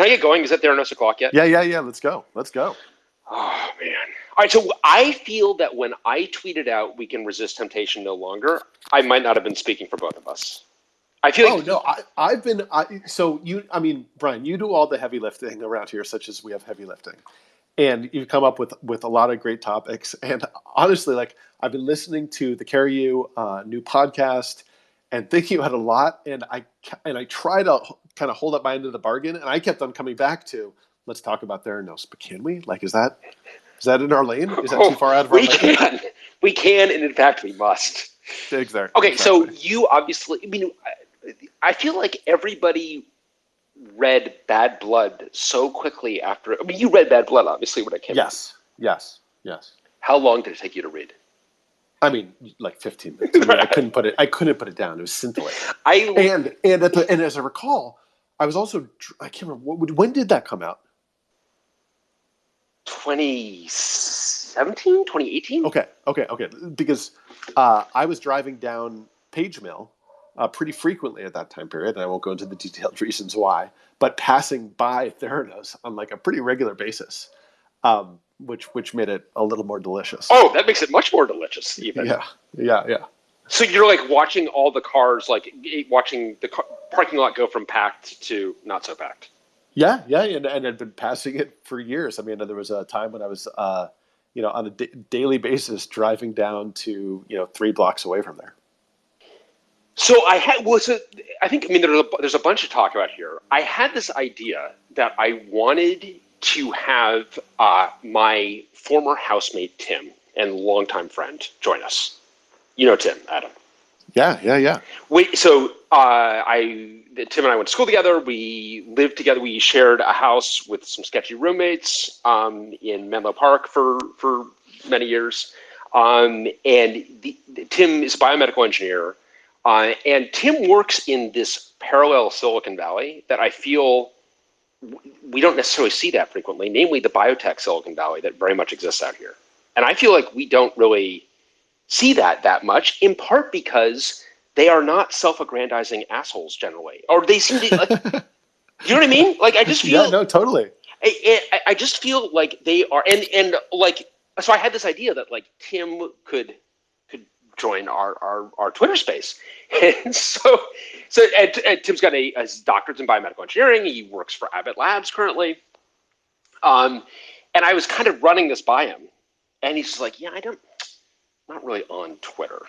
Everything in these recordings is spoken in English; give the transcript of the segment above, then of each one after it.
Can I get going? Is it Theranos o'clock yet? Yeah. Let's go. Oh, man. All right, so I feel that when I tweeted out "We can resist temptation no longer," I might not have been speaking for both of us. I feel like... no, Brian, you do all the heavy lifting around here, such as we have heavy lifting. And you've come up with a lot of great topics. And honestly, like, I've been listening to the Carry You new podcast and thinking about it a lot. And I try to kind of hold up my end of the bargain. And I kept on coming back to, let's talk about Theranos. But can we? Like, is that in our lane? Is that too far out of our lane? We can, and in fact, we must. Exactly. Okay, so you obviously, I feel like everybody read Bad Blood so quickly after. You read Bad Blood, obviously, when it came out. Yes. How long did it take you to read? Like 15 minutes. I couldn't put it down. It was scintillating. And as I recall, I was also, I can't remember, when did that come out? 2017, 2018? Okay. Because I was driving down Page Mill pretty frequently at that time period, and I won't go into the detailed reasons why, but passing by Theranos on like a pretty regular basis, which made it a little more delicious. Oh, that makes it much more delicious, even. Yeah. So you're like watching all the cars, like watching the parking lot go from packed to not so packed. Yeah, and I'd been passing it for years. There was a time when I was, on a daily basis driving down to 3 blocks away from there. So there's a bunch to talk about here. I had this idea that I wanted to have my former housemate Tim and longtime friend join us. You know Tim, Adam. Yeah. Tim and I went to school together. We lived together. We shared a house with some sketchy roommates in Menlo Park for many years. And Tim is a biomedical engineer. And Tim works in this parallel Silicon Valley that I feel we don't necessarily see that frequently, namely the biotech Silicon Valley that very much exists out here. And I feel like we don't really see that much, in part because they are not self-aggrandizing assholes generally. Or they seem to, like, you know what I mean? Like, I just feel... Yeah, no, totally. I just feel like they are, and like, so I had this idea that like Tim could join our Twitter space. And so Tim's got his doctorate in biomedical engineering. He works for Abbott Labs currently. And I was kind of running this by him, and he's just like, yeah, not really on Twitter.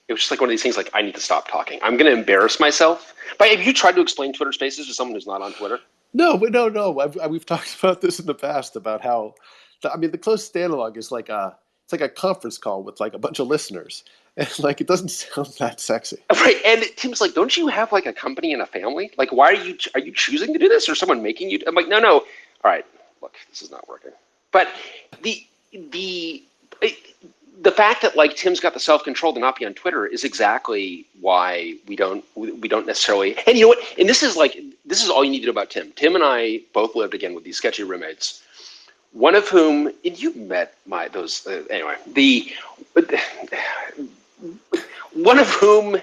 It was just like one of these things like, I need to stop talking. I'm going to embarrass myself. But have you tried to explain Twitter spaces to someone who's not on Twitter? No. We've talked about this in the past about how, the closest analog is like it's like a conference call with like a bunch of listeners. And like, it doesn't sound that sexy. Right. And Tim's like, don't you have like a company and a family? Like, why are you choosing to do this, or someone making you? I'm like, no. All right, look, this is not working. But the fact that like Tim's got the self-control to not be on Twitter is exactly why we don't necessarily. And you know what? And this is all you need to know about Tim. Tim and I both lived again with these sketchy roommates. One of whom, and you met one of whom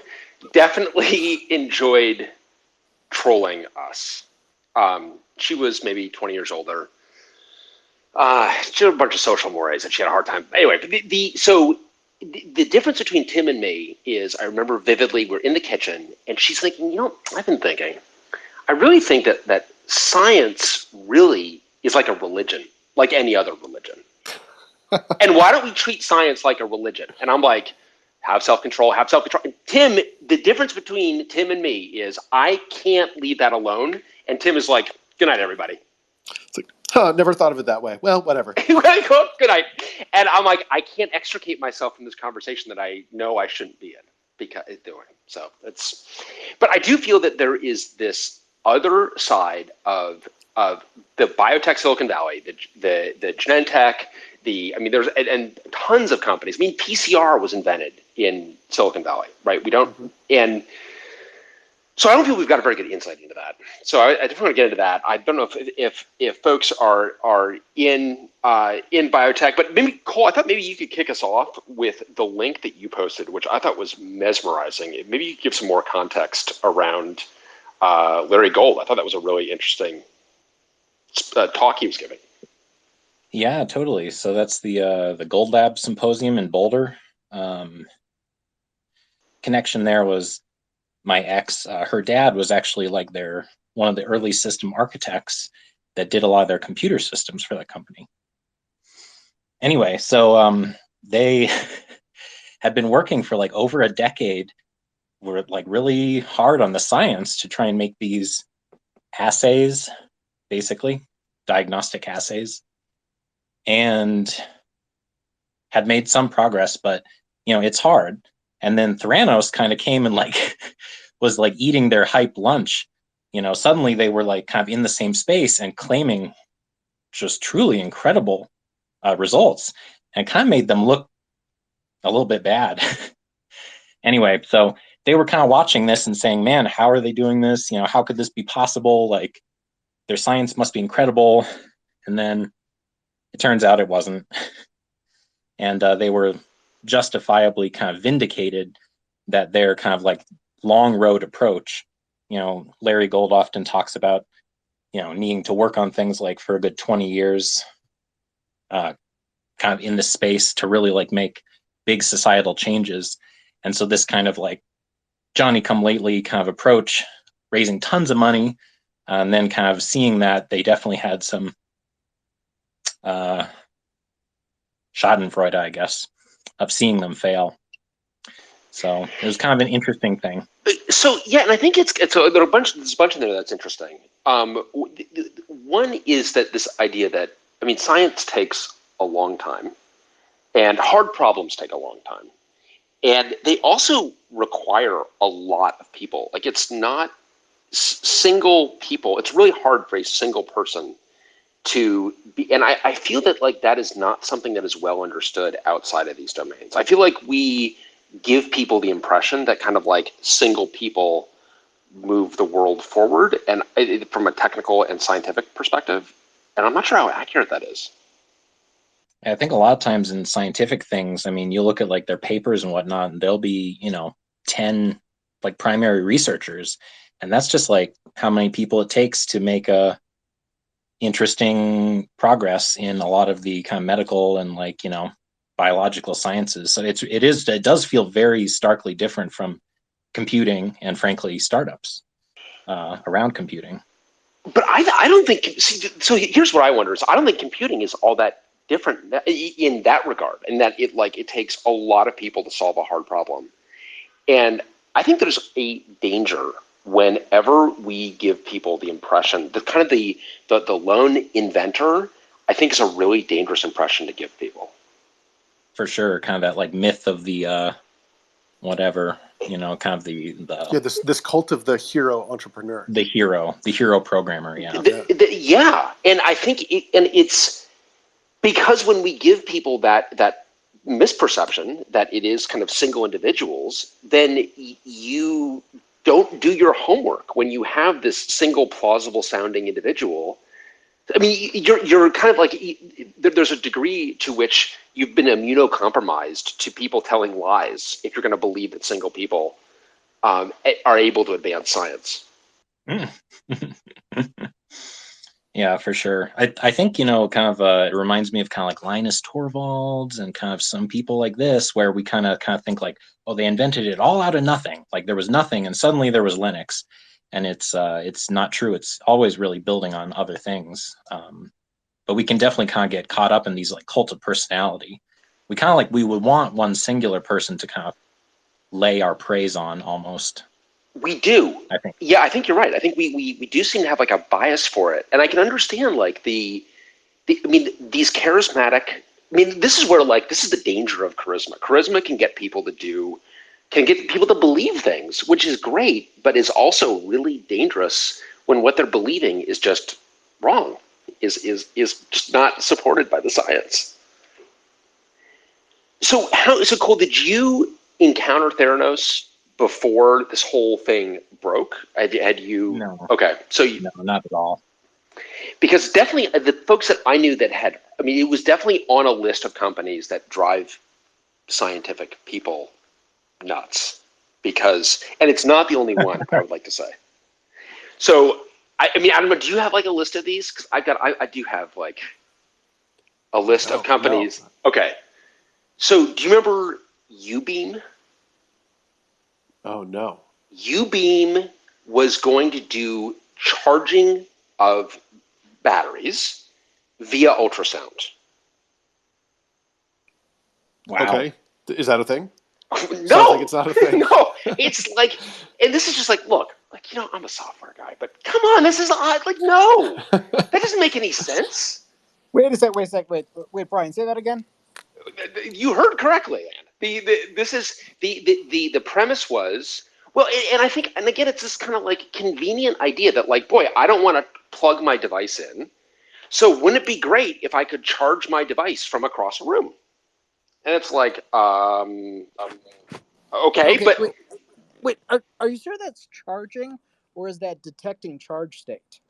definitely enjoyed trolling us. She was maybe 20 years older. She had a bunch of social mores that she had a hard time. Anyway, the difference between Tim and me is, I remember vividly, we're in the kitchen and she's thinking, I've been thinking, I really think that science really is like a religion, like any other religion. And why don't we treat science like a religion? And I'm like, have self-control. And Tim, the difference between Tim and me is I can't leave that alone. And Tim is like, good night, everybody. It's like, never thought of it that way. Well, whatever. Good night. And I'm like, I can't extricate myself from this conversation that I know I shouldn't be doing. So but I do feel that there is this other side of the biotech Silicon Valley, the Genentech, there's and tons of companies. PCR was invented in Silicon Valley, right? We don't, and so I don't feel we've got a very good insight into that. So I definitely want to get into that. I don't know if folks are in biotech, but maybe Cole, I thought maybe you could kick us off with the link that you posted, which I thought was mesmerizing. Maybe you could give some more context around Larry Gold. I thought that was a really interesting talk he was giving. Yeah, totally. So that's the Gold Lab Symposium in Boulder. Connection there was my ex. Her dad was actually like one of the early system architects that did a lot of their computer systems for that company. Anyway, so they had been working for like over a decade. Were like really hard on the science to try and make these assays, basically diagnostic assays, and had made some progress, but it's hard. And then Theranos kind of came and like was like eating their hype lunch. Suddenly they were like kind of in the same space and claiming just truly incredible results, and kind of made them look a little bit bad. Anyway, so they were kind of watching this and saying, man, how are they doing this? How could this be possible? Like, their science must be incredible. And then it turns out it wasn't. And they were justifiably kind of vindicated that their kind of like long road approach, Larry Gold often talks about, needing to work on things like for a good 20 years, kind of in the space to really like make big societal changes. And so this kind of like Johnny come lately kind of approach, raising tons of money, and then kind of seeing that they definitely had some schadenfreude, I guess, of seeing them fail. So it was kind of an interesting thing. So yeah, and I think there's a bunch in there that's interesting. One is that this idea that science takes a long time, and hard problems take a long time, and they also require a lot of people. Like, it's not single people. It's really hard for a single person to be, and I feel that like that is not something that is well understood outside of these domains. I feel like we give people the impression that kind of like single people move the world forward, and from a technical and scientific perspective, and I'm not sure how accurate that is. I think a lot of times in scientific things, you look at like their papers and whatnot, and there'll be 10 like primary researchers, and that's just like how many people it takes to make a interesting progress in a lot of the kind of medical and like biological sciences. So it does feel very starkly different from computing and frankly startups around computing. But I don't think, so here's what I wonder is I don't think computing is all that different in that regard, and that it takes a lot of people to solve a hard problem. And I think there's a danger whenever we give people the impression that kind of the lone inventor, I think, is a really dangerous impression to give people. For sure, kind of that like myth of the whatever, kind of the this cult of the hero entrepreneur, the hero programmer. Yeah, and I think it's because when we give people that misperception that it is kind of single individuals, then you don't do your homework when you have this single plausible sounding individual. You're kind of like, there's a degree to which you've been immunocompromised to people telling lies if you're going to believe that single people are able to advance science. Yeah, for sure. I think, kind of it reminds me of kind of like Linus Torvalds and kind of some people like this, where we kind of think like, oh, they invented it all out of nothing. Like there was nothing and suddenly there was Linux. And it's not true. It's always really building on other things. But we can definitely kind of get caught up in these like cult of personality. We kind of like, we would want one singular person to kind of lay our praise on almost. We do. I think. Yeah, I think you're right. I think we do seem to have like a bias for it. And I can understand like these charismatic, this is where like, this is the danger of charisma. Charisma can get people to believe things, which is great, but is also really dangerous when what they're believing is just wrong, is just not supported by the science. So Cole, did you encounter Theranos before this whole thing broke? Had you? No. Okay, so no, not at all. Because definitely the folks that I knew that had, it was definitely on a list of companies that drive scientific people nuts. And it's not the only one, I would like to say. So I mean, I don't know. Do you have like a list of these? Because I do have like a list of companies. No. Okay. So do you remember Ubeam? Oh, no. Ubeam was going to do charging of batteries via ultrasound. Wow. Okay. Is that a thing? No. Sounds like it's not a thing. No. It's like, and this is just like, look, like, you know, I'm a software guy, but come on, this is odd. Like, no, that doesn't make any sense. Wait a sec. Wait, Brian, say that again. You heard correctly, man. The premise was, well, and I think, and again, it's this kind of like convenient idea that like, boy, I don't want to plug my device in. So wouldn't it be great if I could charge my device from across a room? And it's like, okay, but wait, are you sure that's charging, or is that detecting charge state?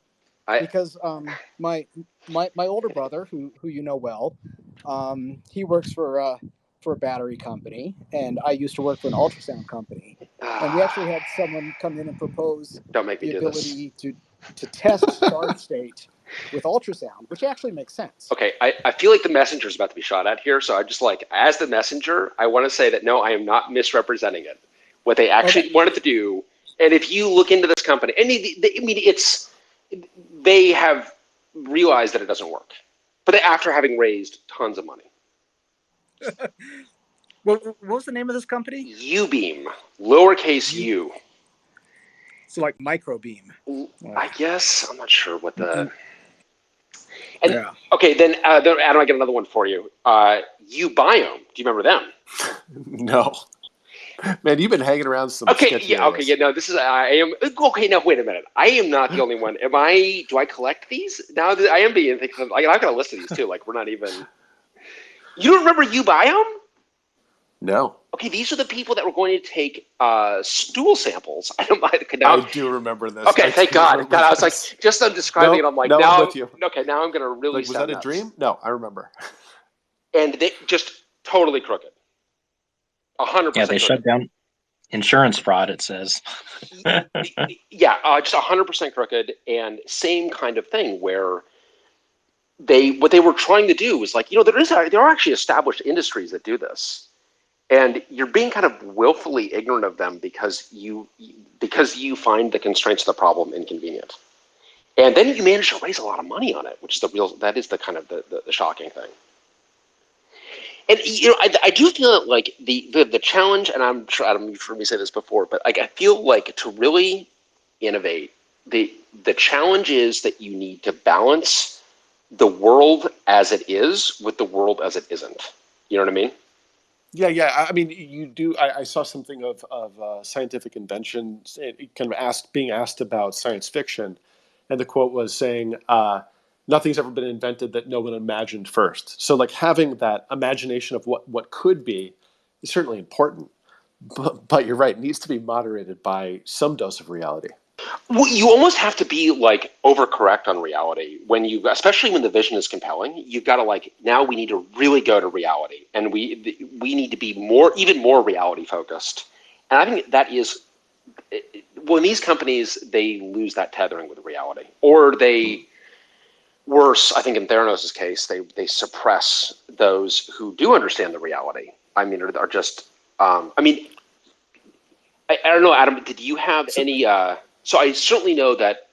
Because my older brother, who you know well, he works for a battery company, and I used to work for an ultrasound company, and we actually had someone come in and propose the ability to test charge state with ultrasound, which actually makes sense. Okay, I feel like the messenger is about to be shot at here, so I just like, as the messenger, I want to say that no, I am not misrepresenting it. What they actually wanted to do, and if you look into this company, and I mean, they have realized that it doesn't work, but after having raised tons of money. What was the name of this company? Ubeam, lowercase u. So like microbeam. I guess I'm not sure what the. And okay, then Adam, I get another one for you. Ubiome. Do you remember them? No. Man, you've been hanging around some. Okay, yeah, okay, yeah. No, this is. I am. Okay, now wait a minute. I am not the only one. Am I? Do I collect these? Now that I am being. Like, I've got a list of these too. Like, we're not even. You don't remember Ubiome? No. Okay, these are the people that were going to take stool samples. I do remember this. Okay, thank God. God, I was like, just I'm describing it. I'm like, now I'm with you. Okay, now I'm going to really. Like, was that a dream? No, I remember. And they just totally crooked. 100%. Yeah, they shut down insurance fraud. It says. Yeah, just 100% crooked, and same kind of thing where what they were trying to do was like, you know, there are actually established industries that do this. And you're being kind of willfully ignorant of them because you find the constraints of the problem inconvenient. And then you manage to raise a lot of money on it, which is that is the kind of the shocking thing. And you know, I do feel that like the challenge, and I'm sure Adam, you've heard me say this before, but like I feel like to really innovate, the challenge is that you need to balance the world as it is with the world as it isn't. You know what I mean? Yeah. I mean, you do. I saw something of scientific invention, kind of being asked about science fiction, and the quote was saying, "Nothing's ever been invented that no one imagined first." So, like having that imagination of what could be is certainly important, but you're right; it needs to be moderated by some dose of reality. Well, you almost have to be like overcorrect on reality especially when the vision is compelling. You've got to like, now we need to really go to reality, and we need to be even more reality focused. And I think that is, when these companies, they lose that tethering with reality, or they, worse, I think in Theranos' case, they suppress those who do understand the reality. I mean, are just, I don't know, Adam, did you have any, so I certainly know that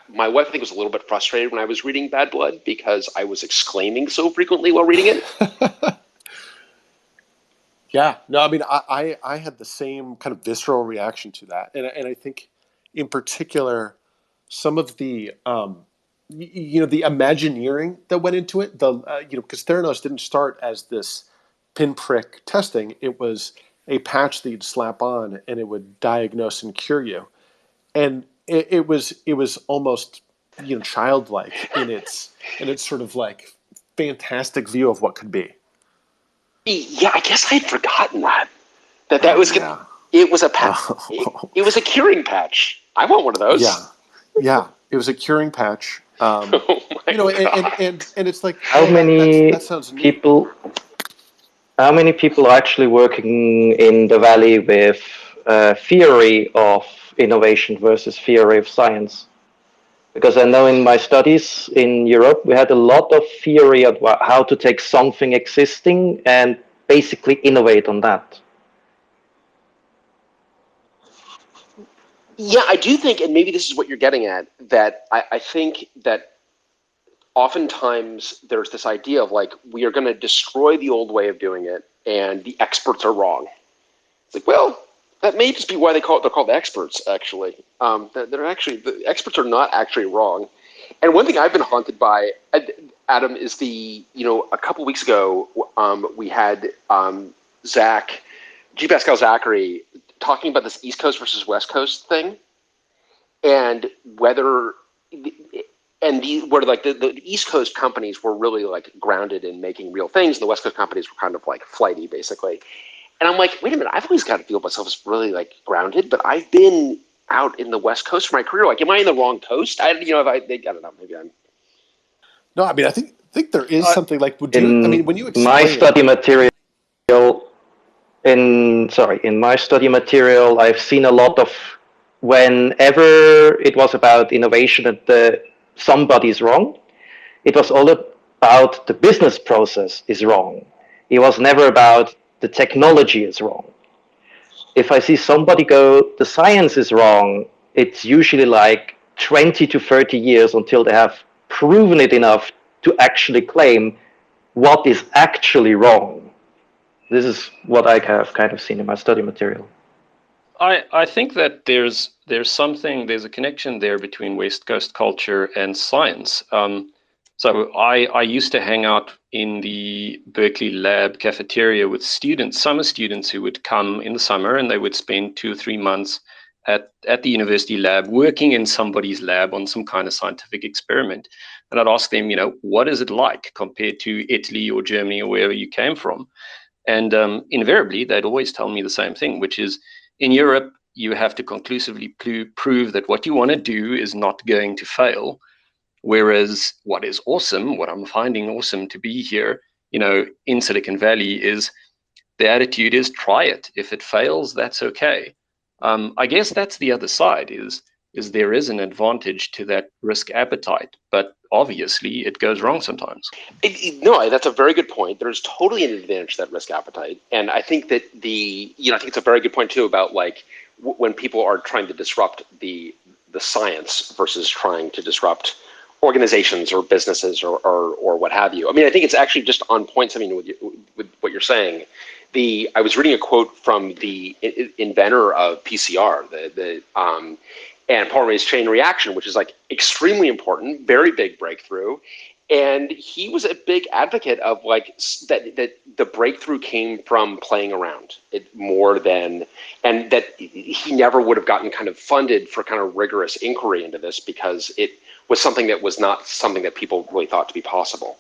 my wife, I think, was a little bit frustrated when I was reading Bad Blood because I was exclaiming so frequently while reading it. Yeah, no, I mean, I had the same kind of visceral reaction to that, and I think, in particular, some of the the Imagineering that went into it, because Theranos didn't start as this pinprick testing; it was a patch that you'd slap on and it would diagnose and cure you, and it was almost childlike in its sort of like fantastic view of what could be. Yeah, I guess I had forgotten that was it was a patch. It was a curing patch. I want one of those. Yeah, it was a curing patch. And it's like how many people are actually working in the valley with theory of innovation versus theory of science. Because I know in my studies in Europe, we had a lot of theory of how to take something existing and basically innovate on that. Yeah, I do think, and maybe this is what you're getting at, that I think that oftentimes there's this idea of like, we are going to destroy the old way of doing it, and the experts are wrong. It's like, well, that may just be why they're called experts, actually. The experts are not actually wrong. And one thing I've been haunted by, Adam, is a couple weeks ago, we had G. Pascal Zachary talking about this East Coast versus West Coast thing, and where the East Coast companies were really like grounded in making real things, and the West Coast companies were kind of like flighty, basically. And I'm like, wait a minute, I've always got to feel myself as really like grounded, but I've been out in the West Coast for my career. Like, am I in the wrong coast? I don't know, maybe I'm. No, I mean, I think there is something like, when you explain my study material, in my study material, I've seen a lot of whenever it was about innovation and somebody's wrong, it was all about the business process is wrong. It was never about the technology is wrong. If I see somebody go, the science is wrong, it's usually like 20 to 30 years until they have proven it enough to actually claim what is actually wrong. This is what I have kind of seen in my study material. I think that there's a connection there between West Coast culture and science. So I used to hang out in the Berkeley lab cafeteria with summer students who would come in the summer, and they would spend 2 or 3 months at the university lab working in somebody's lab on some kind of scientific experiment. And I'd ask them, what is it like compared to Italy or Germany or wherever you came from? And invariably, they'd always tell me the same thing, which is, in Europe, you have to conclusively prove that what you want to do is not going to fail. Whereas what is awesome, what I'm finding awesome to be here, in Silicon Valley, is the attitude is try it. If it fails, that's okay. I guess that's the other side, is there is an advantage to that risk appetite, but obviously it goes wrong sometimes. No, that's a very good point. There's totally an advantage to that risk appetite. And I think that I think it's a very good point too about like when people are trying to disrupt the science versus trying to disrupt organizations or businesses or what have you. I mean, I think it's actually just on point something with what you're saying. I was reading a quote from the inventor of PCR, and polymerase chain reaction, which is like extremely important, very big breakthrough. And he was a big advocate of like that the breakthrough came from playing around and that he never would have gotten kind of funded for kind of rigorous inquiry into this because it was something that was not something that people really thought to be possible.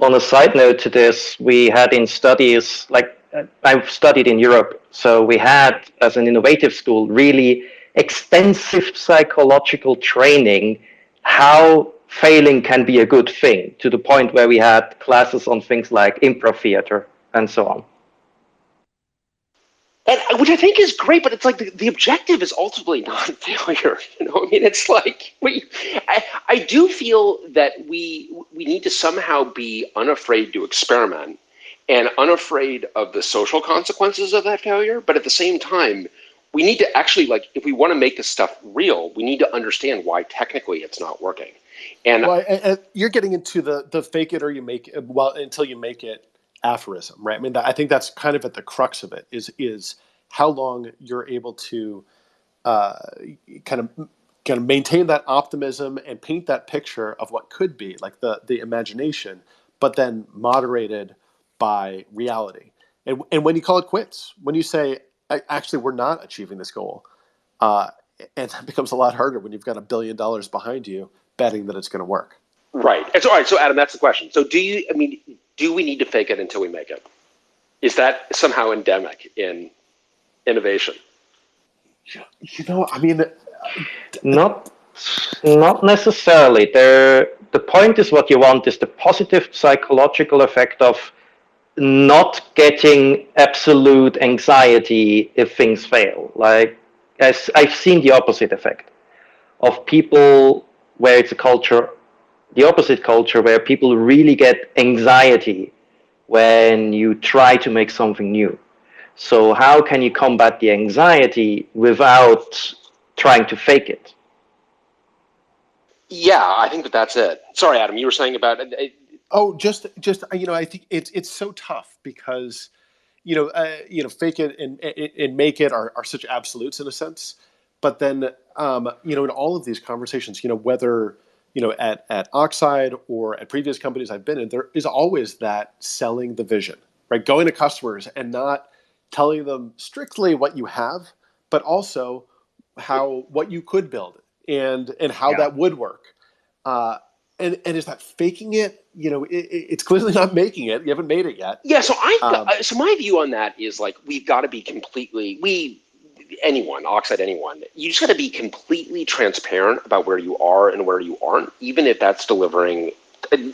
On a side note to this, we had in studies, like I've studied in Europe, so we had, as an innovative school, really extensive psychological training how failing can be a good thing, to the point where we had classes on things like improv theater and so on. And, which I think is great, but it's like the objective is ultimately not failure. I mean, it's like I do feel that we need to somehow be unafraid to experiment and unafraid of the social consequences of that failure. But at the same time, we need to actually, like, if we want to make this stuff real, we need to understand why technically it's not working. And you're getting into the fake it or you make it, until you make it aphorism, right? I mean, I think that's kind of at the crux of it is how long you're able to kind of maintain that optimism and paint that picture of what could be, like the imagination, but then moderated by reality. And when you call it quits, when you say, actually, we're not achieving this goal, and that becomes a lot harder when you've got $1 billion behind you betting that it's going to work. Right. And so, all right. So, Adam, that's the question. So, do we need to fake it until we make it? Is that somehow endemic in innovation? I mean, not necessarily. The point is, what you want is the positive psychological effect of not getting absolute anxiety if things fail. Like, as I've seen the opposite effect of people where it's a culture, the opposite culture where people really get anxiety when you try to make something new. So how can you combat the anxiety without trying to fake it? Yeah, I think that's it. Sorry, Adam, you were saying about it. Oh, just I think it's so tough because fake it and make it are such absolutes in a sense. But then in all of these conversations, whether at Oxide or at previous companies I've been in, there is always that selling the vision, right? Going to customers and not telling them strictly what you have, but also what you could build and how that would work. And is that faking it? It's clearly not making it. You haven't made it yet. Yeah. So so my view on that is like, we've got to be Oxide, anyone, you just got to be completely transparent about where you are and where you aren't, even if that's delivering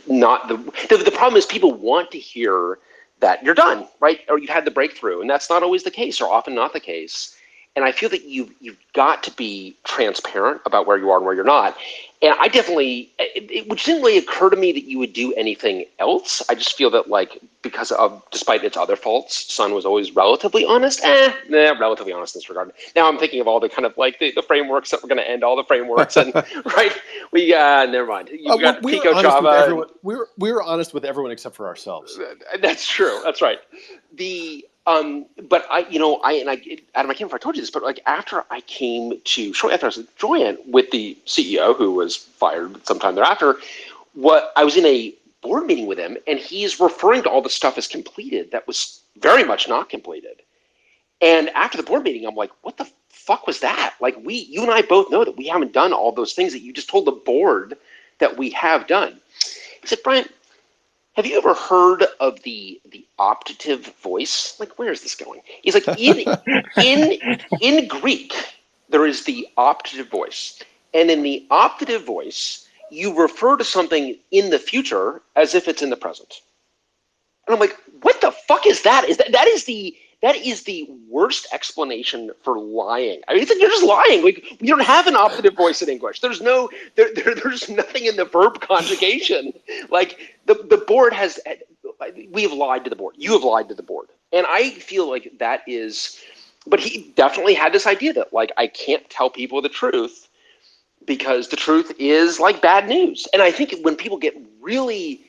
not the problem is people want to hear that you're done, right? Or you've had the breakthrough, and that's not always the case, or often not the case. And I feel that you've got to be transparent about where you are and where you're not. And I definitely, which didn't really occur to me that you would do anything else. I just feel that, like, because of, despite its other faults, Sun was always relatively honest. Relatively honest in this regard. Now I'm thinking of all the kind of like the frameworks that we're going to end all the frameworks and right. We never mind. You got Pico, Java. We were honest with everyone except for ourselves. That's true. That's right. But Adam, I can't remember if I told you this, but like shortly after I was at Joyent with the CEO, who was fired sometime thereafter, I was in a board meeting with him, and he's referring to all the stuff as completed that was very much not completed. And after the board meeting, I'm like, what the fuck was that? Like, you and I both know that we haven't done all those things that you just told the board that we have done. He said, Brian, have you ever heard of the optative voice? Like, where is this going? He's like, in Greek, there is the optative voice. And in the optative voice, you refer to something in the future as if it's in the present. And I'm like, what the fuck is that? That is the worst explanation for lying. I mean, it's like you're just lying. Like, we don't have an optative voice in English. There's nothing in the verb conjugation. Like, the board has, we have lied to the board. You have lied to the board. And I feel like that is, but he definitely had this idea that, like, I can't tell people the truth because the truth is like bad news. And I think when people get really,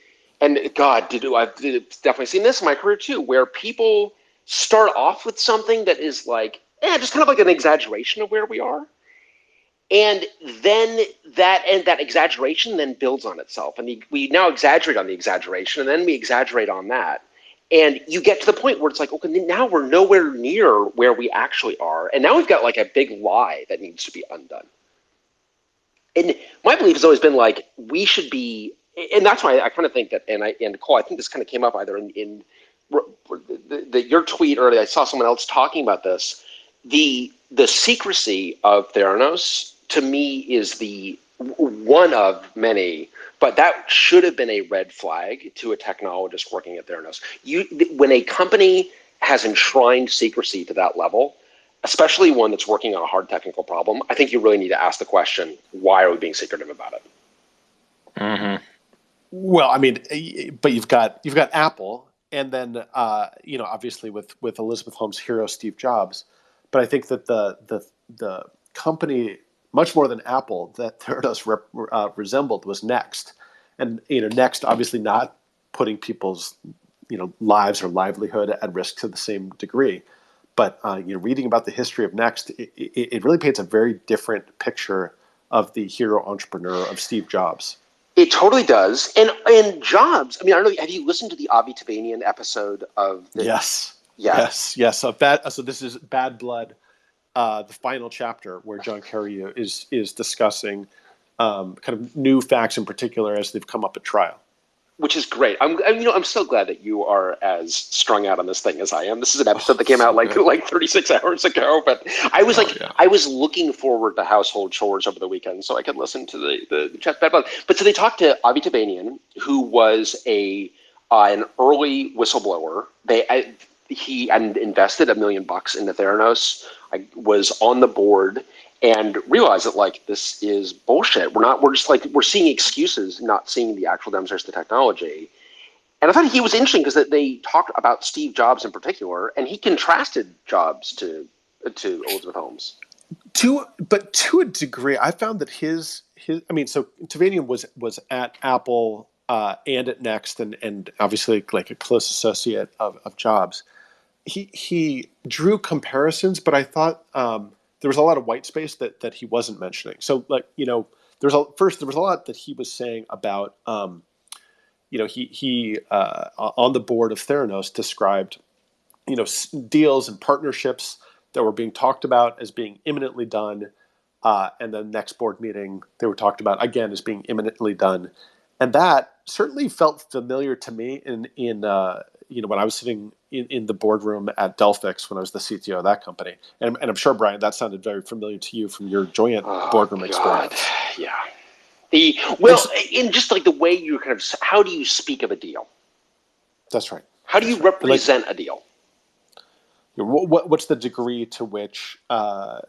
and God, I've definitely seen this in my career too, where people start off with something that is like, just kind of like an exaggeration of where we are. And then that exaggeration then builds on itself. And we now exaggerate on the exaggeration, and then we exaggerate on that. And you get to the point where it's like, okay, now we're nowhere near where we actually are. And now we've got like a big lie that needs to be undone. And my belief has always been like, we should be, and that's why I kind of think that, and Nicole, I think this kind of came up either in your tweet earlier. I saw someone else talking about this. The secrecy of Theranos, to me, is the one of many, but that should have been a red flag to a technologist working at Theranos. When a company has enshrined secrecy to that level, especially one that's working on a hard technical problem, I think you really need to ask the question, why are we being secretive about it? Mm-hmm. Well, I mean, but you've got Apple, and then obviously with Elizabeth Holmes' hero Steve Jobs. But I think that the company, much more than Apple, that Theranos resembled was Next, and Next obviously not putting people's lives or livelihood at risk to the same degree. But reading about the history of Next, it really paints a very different picture of the hero entrepreneur of Steve Jobs. It totally does. And Jobs, I mean, I don't know, have you listened to the Avi Tavanian episode of the... Yes. Yeah. Yes. So this is Bad Blood, the final chapter where John Kerry is discussing kind of new facts in particular as they've come up at trial. Which is great. I'm so glad that you are as strung out on this thing as I am. This is an episode that came out like 36 hours ago, but I was I was looking forward to household chores over the weekend so I could listen to the chat. But so they talked to Avi Tavanian, who was a an early whistleblower. He invested $1 million into Theranos. I was on the board and realized that like this is bullshit. We're seeing excuses, not seeing the actual demonstration of the technology. And I thought he was interesting because they talked about Steve Jobs in particular, and he contrasted Jobs to Elizabeth Holmes. To a degree, I found that his so Tavanian was at Apple and at Next, and obviously like a close associate of Jobs. He drew comparisons, but I thought there was a lot of white space that he wasn't mentioning. So like there was a lot that he was saying about he on the board of Theranos described deals and partnerships that were being talked about as being imminently done, and the next board meeting they were talked about again as being imminently done, and that certainly felt familiar to me in when I was sitting in the boardroom at Delphix when I was the CTO of that company, and I'm sure, Brian, that sounded very familiar to you from your joint boardroom experience. Yeah. In just like the way you how do you speak of a deal? That's right. How do you represent a deal? What's the degree to which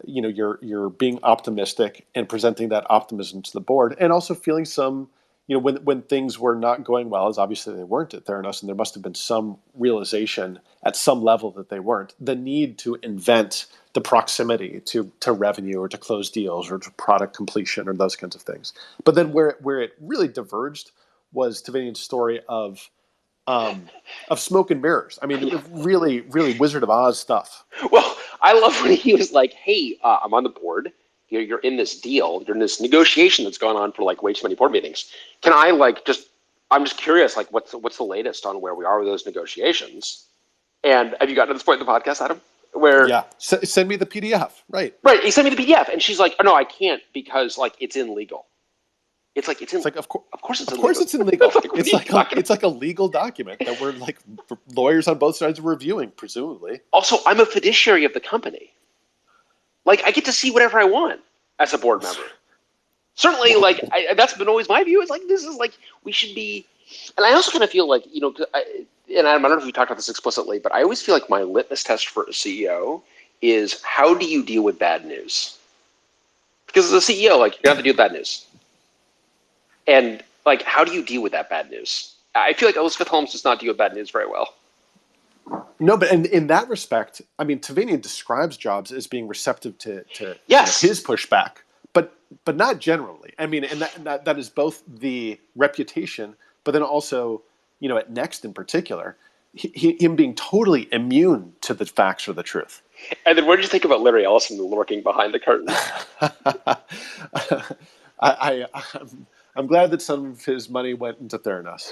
you're being optimistic and presenting that optimism to the board, and also feeling some when things were not going well, as obviously they weren't at Theranos, and there must have been some realization at some level that they weren't, the need to invent the proximity to revenue or to close deals or to product completion or those kinds of things. But then where it really diverged was Tavanian's story of smoke and mirrors. I mean, really, really Wizard of Oz stuff. Well, I love when he was like, "Hey, I'm on the board. You're in this deal. You're in this negotiation that's gone on for like way too many board meetings. Can I I'm just curious, like, what's the latest on where we are with those negotiations? And have you gotten to this point in the podcast, Adam? Where send me the PDF, right? Right. He sent me the PDF, and she's like, "Oh no, I can't because like it's illegal." Of course it's illegal. Of course it's illegal. It's like a legal document that we're like lawyers on both sides are reviewing, presumably. Also, I'm a fiduciary of the company. Like, I get to see whatever I want as a board member. Certainly, like, that's been always my view. It's like, this is like, we should be, and I also kind of feel like, and I don't know if we talked about this explicitly, but I always feel like my litmus test for a CEO is how do you deal with bad news? Because as a CEO, like, you have to deal with bad news. And, like, how do you deal with that bad news? I feel like Elizabeth Holmes does not deal with bad news very well. No, but in that respect, I mean, Tavanian describes Jobs as being receptive to his pushback, but not generally. I mean, and that is both the reputation, but then also, at Next in particular, him being totally immune to the facts or the truth. And then what did you think about Larry Ellison lurking behind the curtain? I'm glad that some of his money went into Theranos.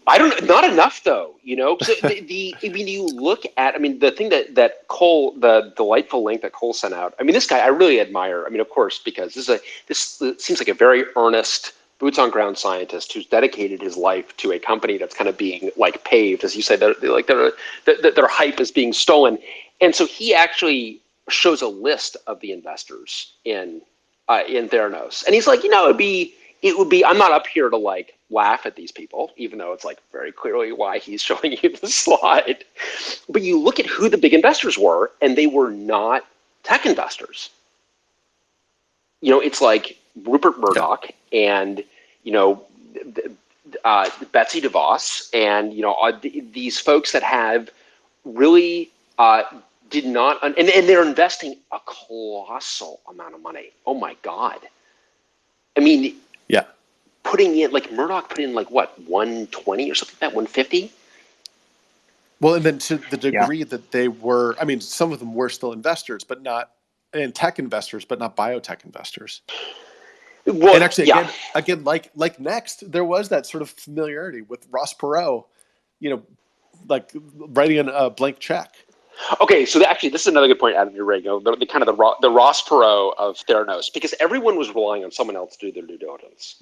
Not enough though, So when you look at, the thing that Cole, the delightful link that Cole sent out. This guy I really admire. Of course, because this seems like a very earnest, boots on ground scientist who's dedicated his life to a company that's kind of being like paved, as you say, their hype is being stolen, and so he actually shows a list of the investors in Theranos, and he's like, it would be. I'm not up here to like laugh at these people, even though it's like very clearly why he's showing you the slide. But you look at who the big investors were, and they were not tech investors. It's like Rupert Murdoch and Betsy DeVos, and these folks that have really did not, and they're investing a colossal amount of money. Oh my God! Putting in, like, Murdoch put in, like, what, 120 or something like that, 150? Well, and then to the degree that they were, some of them were still investors, but not, and tech investors, but not biotech investors. Well, and actually, again, like Next, there was that sort of familiarity with Ross Perot, like writing a blank check. Okay, so actually, this is another good point, Adam. You're right. The kind of the Ross Perot of Theranos, because everyone was relying on someone else to do their due diligence.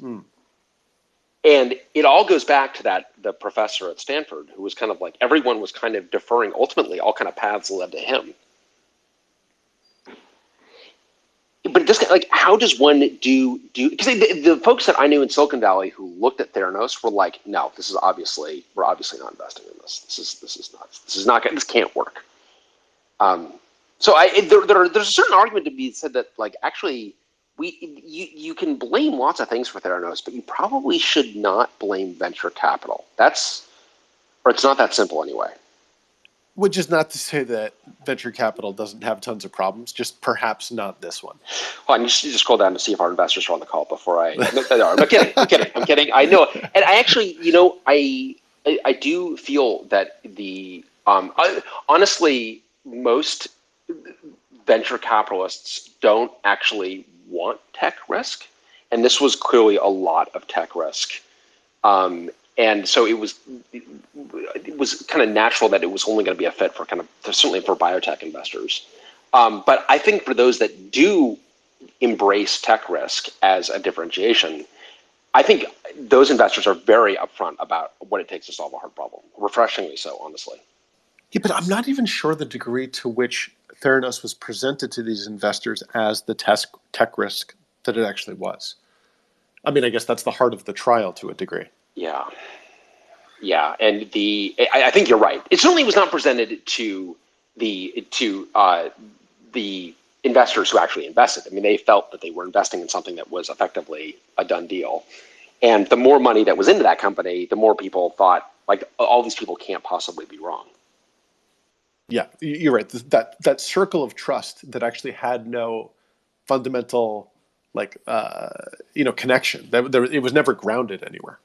And it all goes back to the professor at Stanford, who was kind of like, everyone was kind of deferring. Ultimately, all kind of paths led to him. But it just like, how does one do because the folks that I knew in Silicon Valley who looked at Theranos were like, no, we're obviously not investing in this. This is not this can't work. So there's a certain argument to be said that like actually you can blame lots of things for Theranos, but you probably should not blame venture capital. Or it's not that simple anyway. Which is not to say that venture capital doesn't have tons of problems, just perhaps not this one. Well, I need to scroll down to see if our investors are on the call before I. No, I'm kidding. I know, and I actually, I do feel that honestly, most venture capitalists don't actually want tech risk, and this was clearly a lot of tech risk. And so it was kind of natural that it was only going to be a fit for certainly for biotech investors. But I think for those that do embrace tech risk as a differentiation, I think those investors are very upfront about what it takes to solve a hard problem. Refreshingly so, honestly. Yeah, but I'm not even sure the degree to which Theranos was presented to these investors as the tech risk that it actually was. I mean, I guess that's the heart of the trial to a degree. Yeah, and I think you're right. It certainly was not presented to the investors who actually invested. I mean, they felt that they were investing in something that was effectively a done deal. And the more money that was into that company, the more people thought, like, all these people can't possibly be wrong. Yeah, you're right. That circle of trust that actually had no fundamental, connection. It was never grounded anywhere.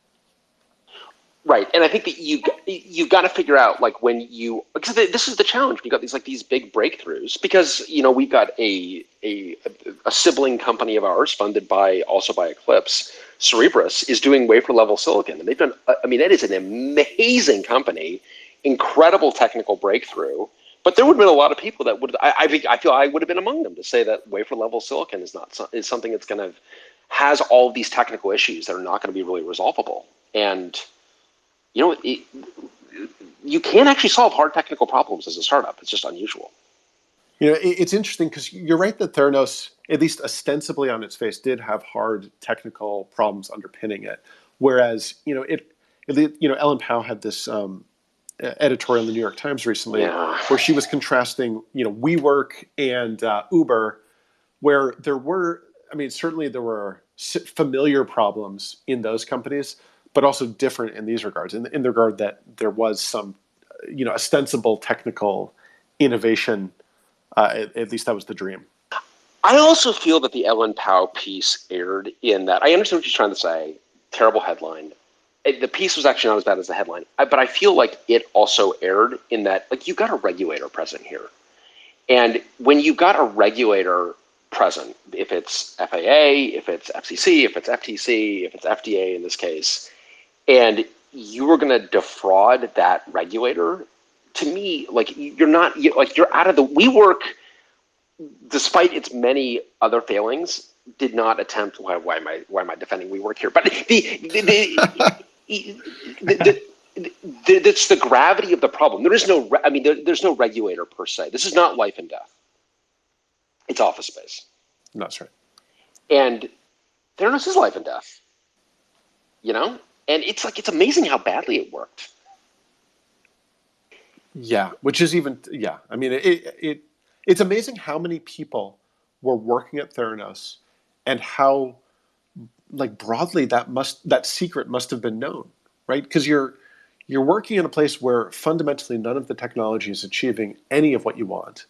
Right, and I think that you've got to figure out because this is the challenge. We got these big breakthroughs because we've got a sibling company of ours funded also by Eclipse. Cerebras is doing wafer level silicon, and they've done. I mean, that is an amazing company, incredible technical breakthrough. But there would have been a lot of people that would. I feel I would have been among them to say that wafer level silicon is something that's has all of these technical issues that are not going to be really resolvable. And you can actually solve hard technical problems as a startup. It's just unusual. It's interesting because you're right that Theranos, at least ostensibly on its face, did have hard technical problems underpinning it. Whereas, Ellen Pao had this editorial in the New York Times recently where she was contrasting, WeWork and Uber, where certainly there were familiar problems in those companies, but also different in these regards, in the regard that there was some, ostensible technical innovation. At least that was the dream. I also feel that the Ellen Pao piece erred in that. I understand what she's trying to say. Terrible headline. The piece was actually not as bad as the headline, but I feel like it also erred in that, you've got a regulator present here. And when you've got a regulator present, if it's FAA, if it's FCC, if it's FTC, if it's FDA in this case, and you were going to defraud that regulator, to me, you're out of the WeWork, despite its many other failings, did not attempt. Why am I defending WeWork here? But it's the gravity of the problem. There's no regulator per se. This is not life and death. It's office space. That's right. And Theranos is life and death. And it's amazing how badly it worked. Yeah, which is I mean, it's amazing how many people were working at Theranos and how broadly that secret must have been known, right? Because you're working in a place where fundamentally none of the technology is achieving any of what you want.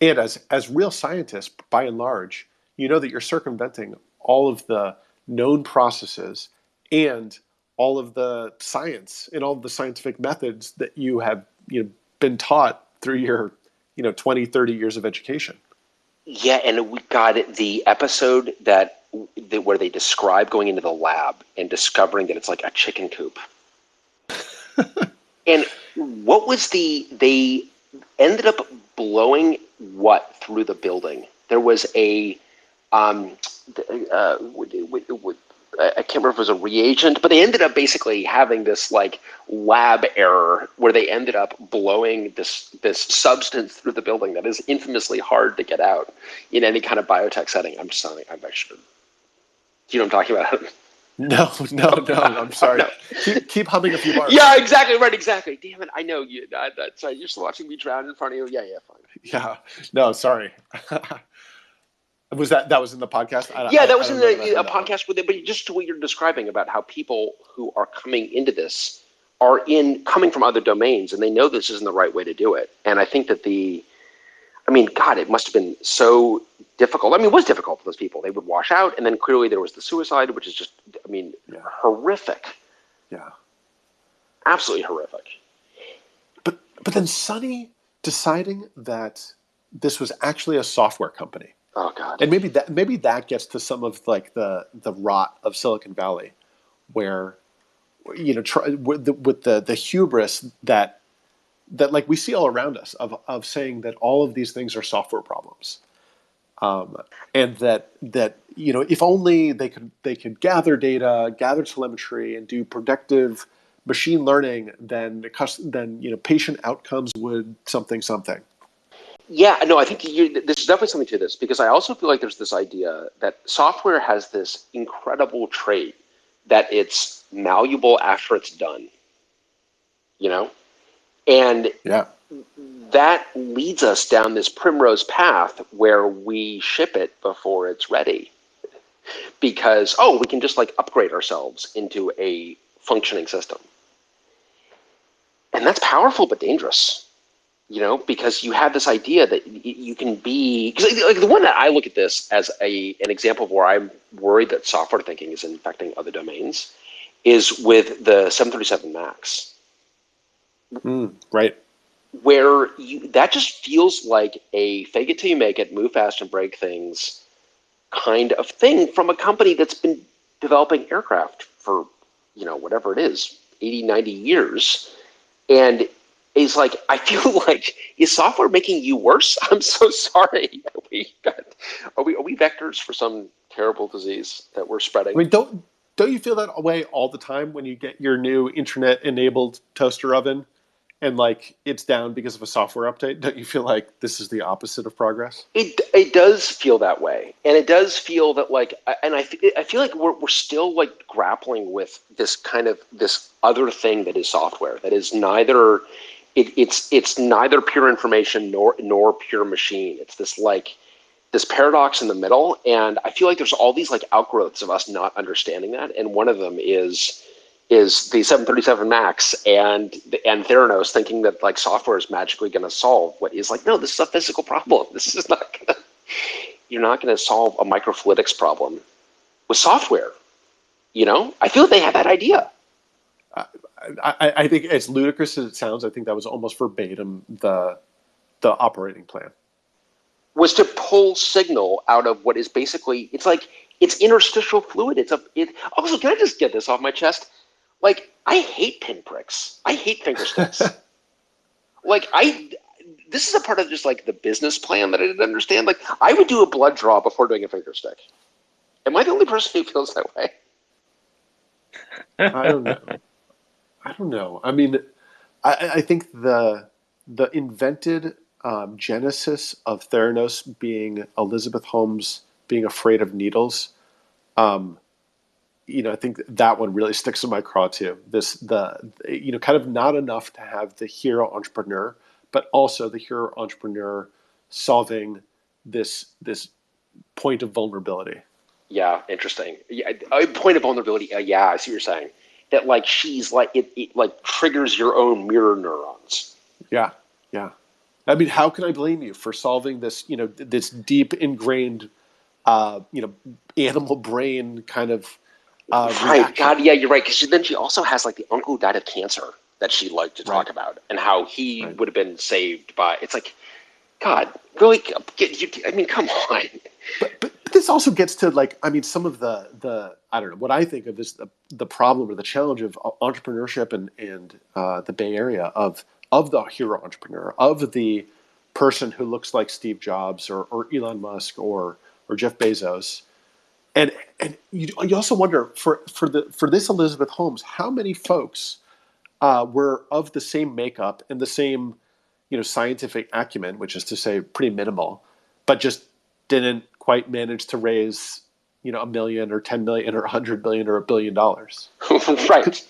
And as real scientists, by and large, you know that you're circumventing all of the known processes and all of the science and all of the scientific methods that you have been taught through your 20, 30 years of education. Yeah, and we got the episode where they describe going into the lab and discovering that it's like a chicken coop. And what was they ended up blowing what through the building? There was a I can't remember if it was a reagent, but they ended up basically having this like lab error where they ended up blowing this substance through the building that is infamously hard to get out in any kind of biotech setting. I'm just saying, I should. Do you know what I'm talking about? No. I'm sorry. No. Keep humming a few bars. Yeah, exactly right. Exactly. Damn it! I know you. Sorry, you're just watching me drown in front of you. Yeah, fine. Yeah. No, sorry. That was in the podcast? That was in a podcast with it, but just to what you're describing about how people who are coming into this are coming from other domains and they know this isn't the right way to do it. And I think that God, it must have been so difficult. I mean, it was difficult for those people. They would wash out, and then clearly there was the suicide, which is just, horrific. Yeah. Absolutely horrific. But then Sunny deciding that this was actually a software company. Oh God! And maybe that gets to some of like the rot of Silicon Valley, where with the hubris that like we see all around us of saying that all of these things are software problems, and that if only they could gather data, gather telemetry, and do predictive machine learning, then patient outcomes would something. Yeah, no, I think there's definitely something to this, because I also feel like there's this idea that software has this incredible trait that it's malleable after it's done, and that leads us down this primrose path where we ship it before it's ready, because we can just like upgrade ourselves into a functioning system, and that's powerful but dangerous. Because you have this idea that you can be, because like the one that I look at this as an example of where I'm worried that software thinking is infecting other domains is with the 737 Max. Right. Where that just feels like a fake it till you make it, move fast and break things kind of thing from a company that's been developing aircraft for, whatever it is, 80, 90 years. And is like, I feel like, is software making you worse? I'm so sorry. Are we vectors for some terrible disease that we're spreading? I mean, don't you feel that way all the time when you get your new internet-enabled toaster oven and like it's down because of a software update? Don't you feel like this is the opposite of progress? It does feel that way, and it does feel that like, and I feel like we're still like grappling with this kind of this other thing that is software that is neither. It's neither pure information nor pure machine. It's this paradox in the middle, and I feel like there's all these like outgrowths of us not understanding that. And one of them is the 737 Max and Theranos thinking that like software is magically going to solve what is like, no, this is a physical problem. This is not gonna. You're not going to solve a microfluidics problem with software. I feel like they have that idea. I think, as ludicrous as it sounds, I think that was almost verbatim the operating plan. Was to pull signal out of what is basically, it's interstitial fluid. Also, can I just get this off my chest? Like, I hate pinpricks. I hate finger sticks. This is a part of just like the business plan that I didn't understand. Like, I would do a blood draw before doing a finger stick. Am I the only person who feels that way? I don't know. I mean, I think the invented genesis of Theranos being Elizabeth Holmes being afraid of needles, I think that one really sticks in my craw too. Kind of not enough to have the hero entrepreneur, but also the hero entrepreneur solving this point of vulnerability. Yeah, interesting. Yeah, a point of vulnerability. Yeah, I see what you're saying. That like she's like it like triggers your own mirror neurons. Yeah. I mean, how can I blame you for solving this? This deep ingrained, animal brain kind of. Right. Reaction. God, yeah, you're right. Because then she also has like the uncle who died of cancer that she liked to talk about, and how he would have been saved by. It's like, God, really? I mean, come on. But this also gets to like, I mean, some of the I don't know what I think of as the problem or the challenge of entrepreneurship and the Bay Area of the hero entrepreneur, of the person who looks like Steve Jobs or Elon Musk or Jeff Bezos, And you also wonder for this Elizabeth Holmes, how many folks were of the same makeup and the same, scientific acumen, which is to say pretty minimal, but just didn't quite manage to raise, $1 million or 10 million or 100 million or $1 billion. Right.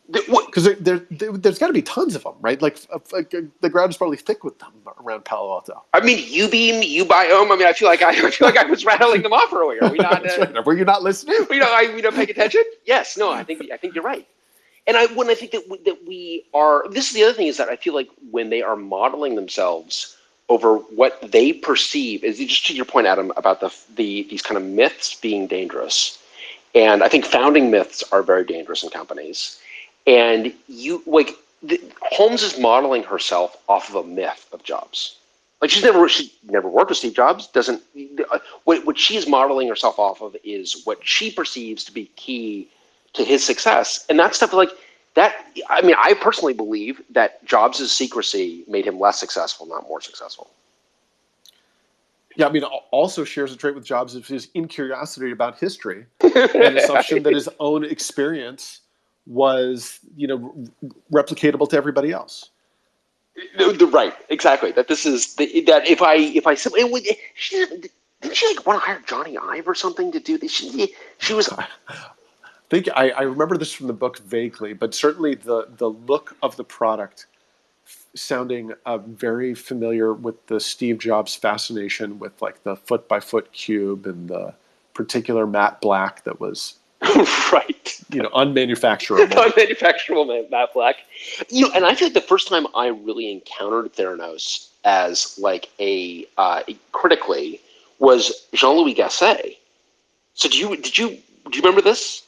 Because there's got to be tons of them, right? Like the ground is probably thick with them around Palo Alto. I mean, Ubeam, Ubiome. I mean, I feel like I was rattling them off earlier. Are we not? Right. Were you not listening? We don't paying attention. Yes. No. I think you're right. And I think that we are. This is the other thing, is that I feel like when they are modeling themselves over what they perceive, is just to your point, Adam, about these kind of myths being dangerous, and I think founding myths are very dangerous in companies. And Holmes is modeling herself off of a myth of Jobs. Like she never worked with Steve Jobs. What she is modeling herself off of is what she perceives to be key to his success, and that stuff like that. I mean, I personally believe that Jobs' secrecy made him less successful, not more successful. Yeah, I mean, also shares a trait with Jobs of his incuriosity about history and assumption that his own experience was, replicatable to everybody else. Right, exactly. That this is that if I simply didn't she like want to hire Johnny Ive or something to do this? She was. I remember this from the book vaguely, but certainly the look of the product sounding very familiar with the Steve Jobs fascination with like the foot by foot cube and the particular matte black that was right, unmanufacturable. Unmanufacturable matte black. And I feel like the first time I really encountered Theranos as like a critically was Jean-Louis Gasset. So did you remember this?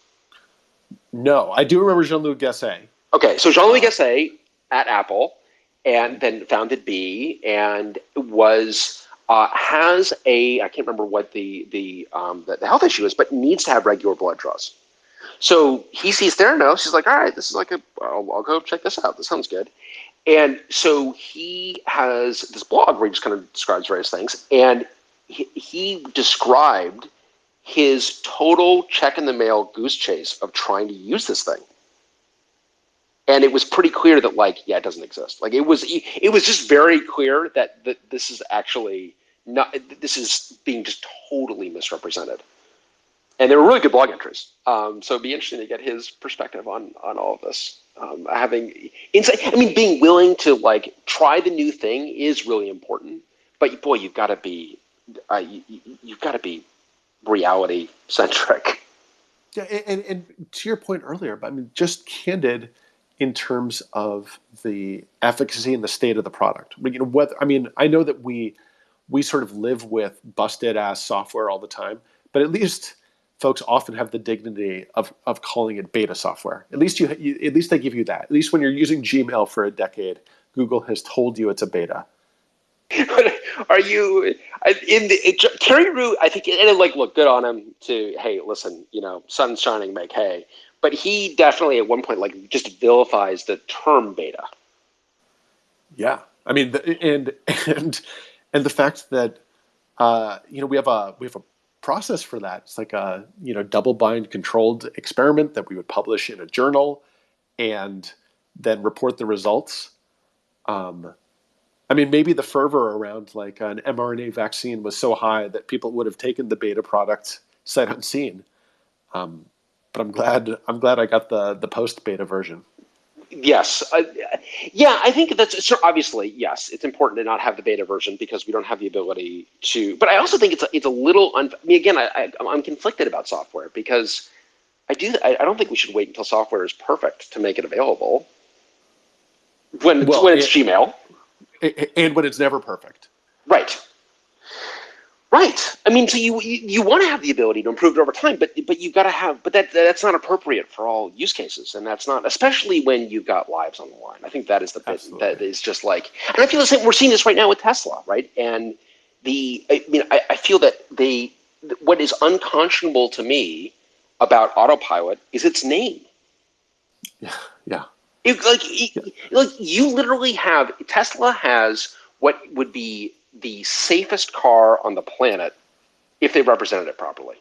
No, I do remember Jean-Louis Gasset. Okay, so Jean-Louis Gasset at Apple, and then founded B, and was has a, I can't remember what the health issue is, but needs to have regular blood draws. So he sees Theranos. He's like, all right, this is like I'll go check this out. This sounds good. And so he has this blog where he just kind of describes various things, and he described his total check in the mail goose chase of trying to use this thing. And it was pretty clear that it doesn't exist. Like it was just very clear that this is actually not, this is being just totally misrepresented. And there were really good blog entries. So it'd be interesting to get his perspective on all of this. Having insight, I mean, being willing to try the new thing is really important, but boy, you've got to be reality centric. Yeah, and to your point earlier, I mean, just candid in terms of the efficacy and the state of the product. I know that we sort of live with busted ass software all the time, but at least folks often have the dignity of calling it beta software. At least at least they give you that. At least when you're using Gmail for a decade, Google has told you it's a beta. Are you Terry Root? I think, and look, good on him to, hey, listen, sun's shining, make hay. But he definitely at one point just vilifies the term beta. Yeah, I mean, and the fact that we have a process for that. It's like a double-blind controlled experiment that we would publish in a journal, and then report the results. I mean, maybe the fervor around an mRNA vaccine was so high that people would have taken the beta product sight unseen. But I'm glad I got the post beta version. Yes, I think that's obviously yes. It's important to not have the beta version because we don't have the ability to. But I also think it's a little. Again, I'm conflicted about software because I don't think we should wait until software is perfect to make it available. When it's Gmail. And when it's never perfect. Right. I mean, so you want to have the ability to improve it over time, but you've got to have, but that's not appropriate for all use cases, and that's not, especially when you've got lives on the line. I think that is the bit that is just and I feel the same. We're seeing this right now with Tesla, right? And I feel that what is unconscionable to me about autopilot is its name. Yeah. You literally have, Tesla has what would be the safest car on the planet if they represented it properly.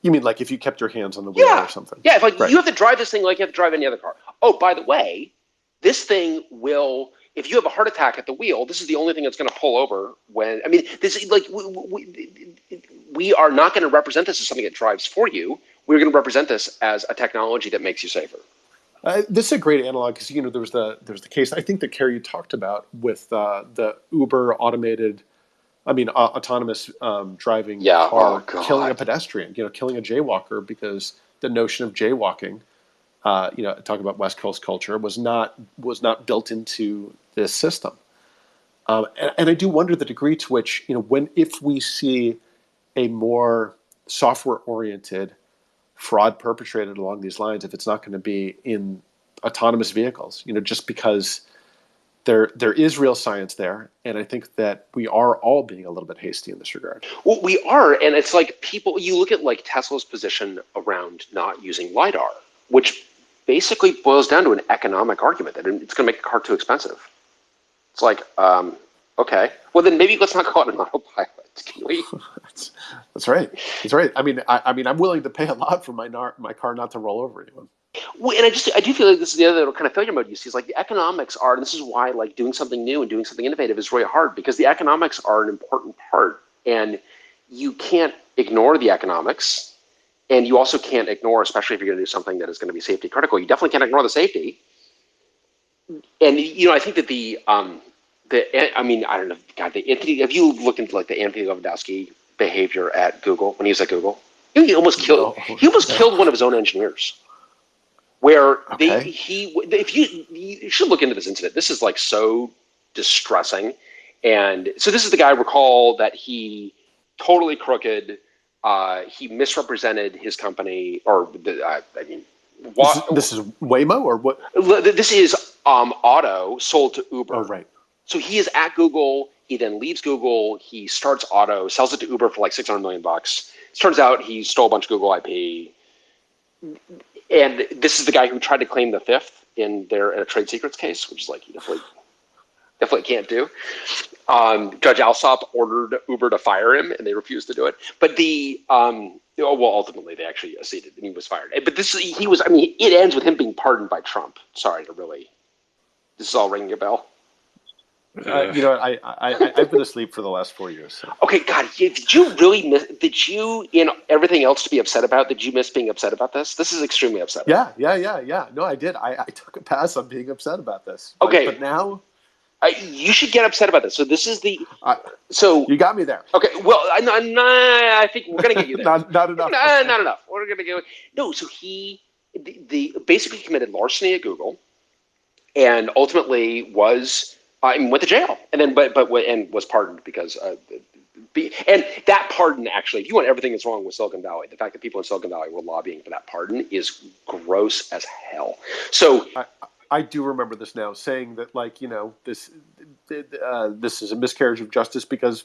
You mean like if you kept your hands on the wheel or something? Yeah, if like Right. you have to drive this thing like you have to drive any other car. Oh, by the way, this thing will, if you have a heart attack at the wheel, this is the only thing that's going to pull over when, I mean, this is like, we are not going to represent this as something that drives for you. We're going to represent this as a technology that makes you safer. This is a great analog because there was the case I think that Carrie you talked about with the Uber autonomous driving car killing a pedestrian, killing a jaywalker because the notion of jaywalking, talk about West Coast culture, was not built into this system. And I do wonder the degree to which, if we see a more software oriented fraud perpetrated along these lines, if it's not going to be in autonomous vehicles, just because there is real science there, and I think that we are all being a little bit hasty in this regard. Well, we are, and it's like you look at like Tesla's position around not using LiDAR, which basically boils down to an economic argument that it's going to make a car too expensive. It's like, okay, well then maybe let's not go on an autopilot. Can we? That's right. That's right. I mean, I'm willing to pay a lot for my car not to roll over anyone. Well, and I do feel like this is the other kind of failure mode you see. Is like the economics are, and this is why like doing something new and doing something innovative is really hard because the economics are an important part, and you can't ignore the economics, and you also can't ignore, especially if you're going to do something that is going to be safety critical. You definitely can't ignore the safety. And I think that I don't know, God, have you looked into like the Anthony Levandowski behavior at Google when he was at Google? He almost killed one of his own engineers. Where you should look into this incident. This is like so distressing, and so this is the guy. Recall that he totally crooked. He misrepresented his company, or this is Waymo or what? This is Auto sold to Uber. Oh, right. So he is at Google. He then leaves Google. He starts Auto, sells it to Uber for like $600 million. It turns out he stole a bunch of Google IP. And this is the guy who tried to claim the fifth in a trade secrets case, which is like you definitely can't do. Judge Alsop ordered Uber to fire him, and they refused to do it. But ultimately they actually acceded, and he was fired. But it ends with him being pardoned by Trump. Sorry to really. This is all ringing a bell. I've been asleep for the last 4 years. So. Okay, God, did you really miss? Did you, in everything else to be upset about? Did you miss being upset about this? This is extremely upsetting. Yeah. No, I did. I took a pass on being upset about this. Okay, but now you should get upset about this. So this is the. You got me there. Okay, well, I think we're gonna get you there. not enough. Not enough. We're gonna go. No, so he basically committed larceny at Google, and ultimately went to jail, and then and was pardoned because and that pardon actually, if you want everything that's wrong with Silicon Valley, the fact that people in Silicon Valley were lobbying for that pardon is gross as hell. So I do remember this now, saying that this is a miscarriage of justice because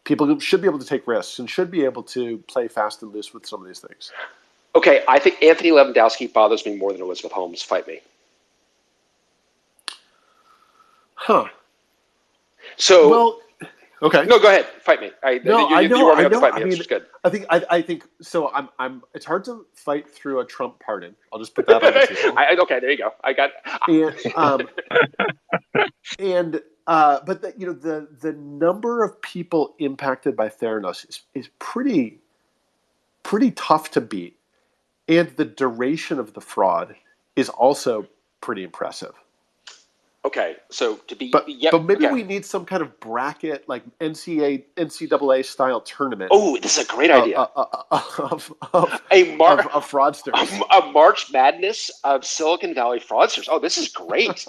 people should be able to take risks and should be able to play fast and loose with some of these things. Okay, I think Anthony Levandowski bothers me more than Elizabeth Holmes. Fight me. Huh. So well, okay. No, go ahead. Fight me. I know. Fight me. It's good. I think so. I'm. It's hard to fight through a Trump pardon. I'll just put that on the table. Okay, there you go. I got. But the number of people impacted by Theranos is pretty tough to beat, and the duration of the fraud is also pretty impressive. Okay, so to be, but maybe we need some kind of bracket, like NCAA style tournament. Oh, this is a great idea. Of fraudsters. A March Madness of Silicon Valley fraudsters. Oh, this is great.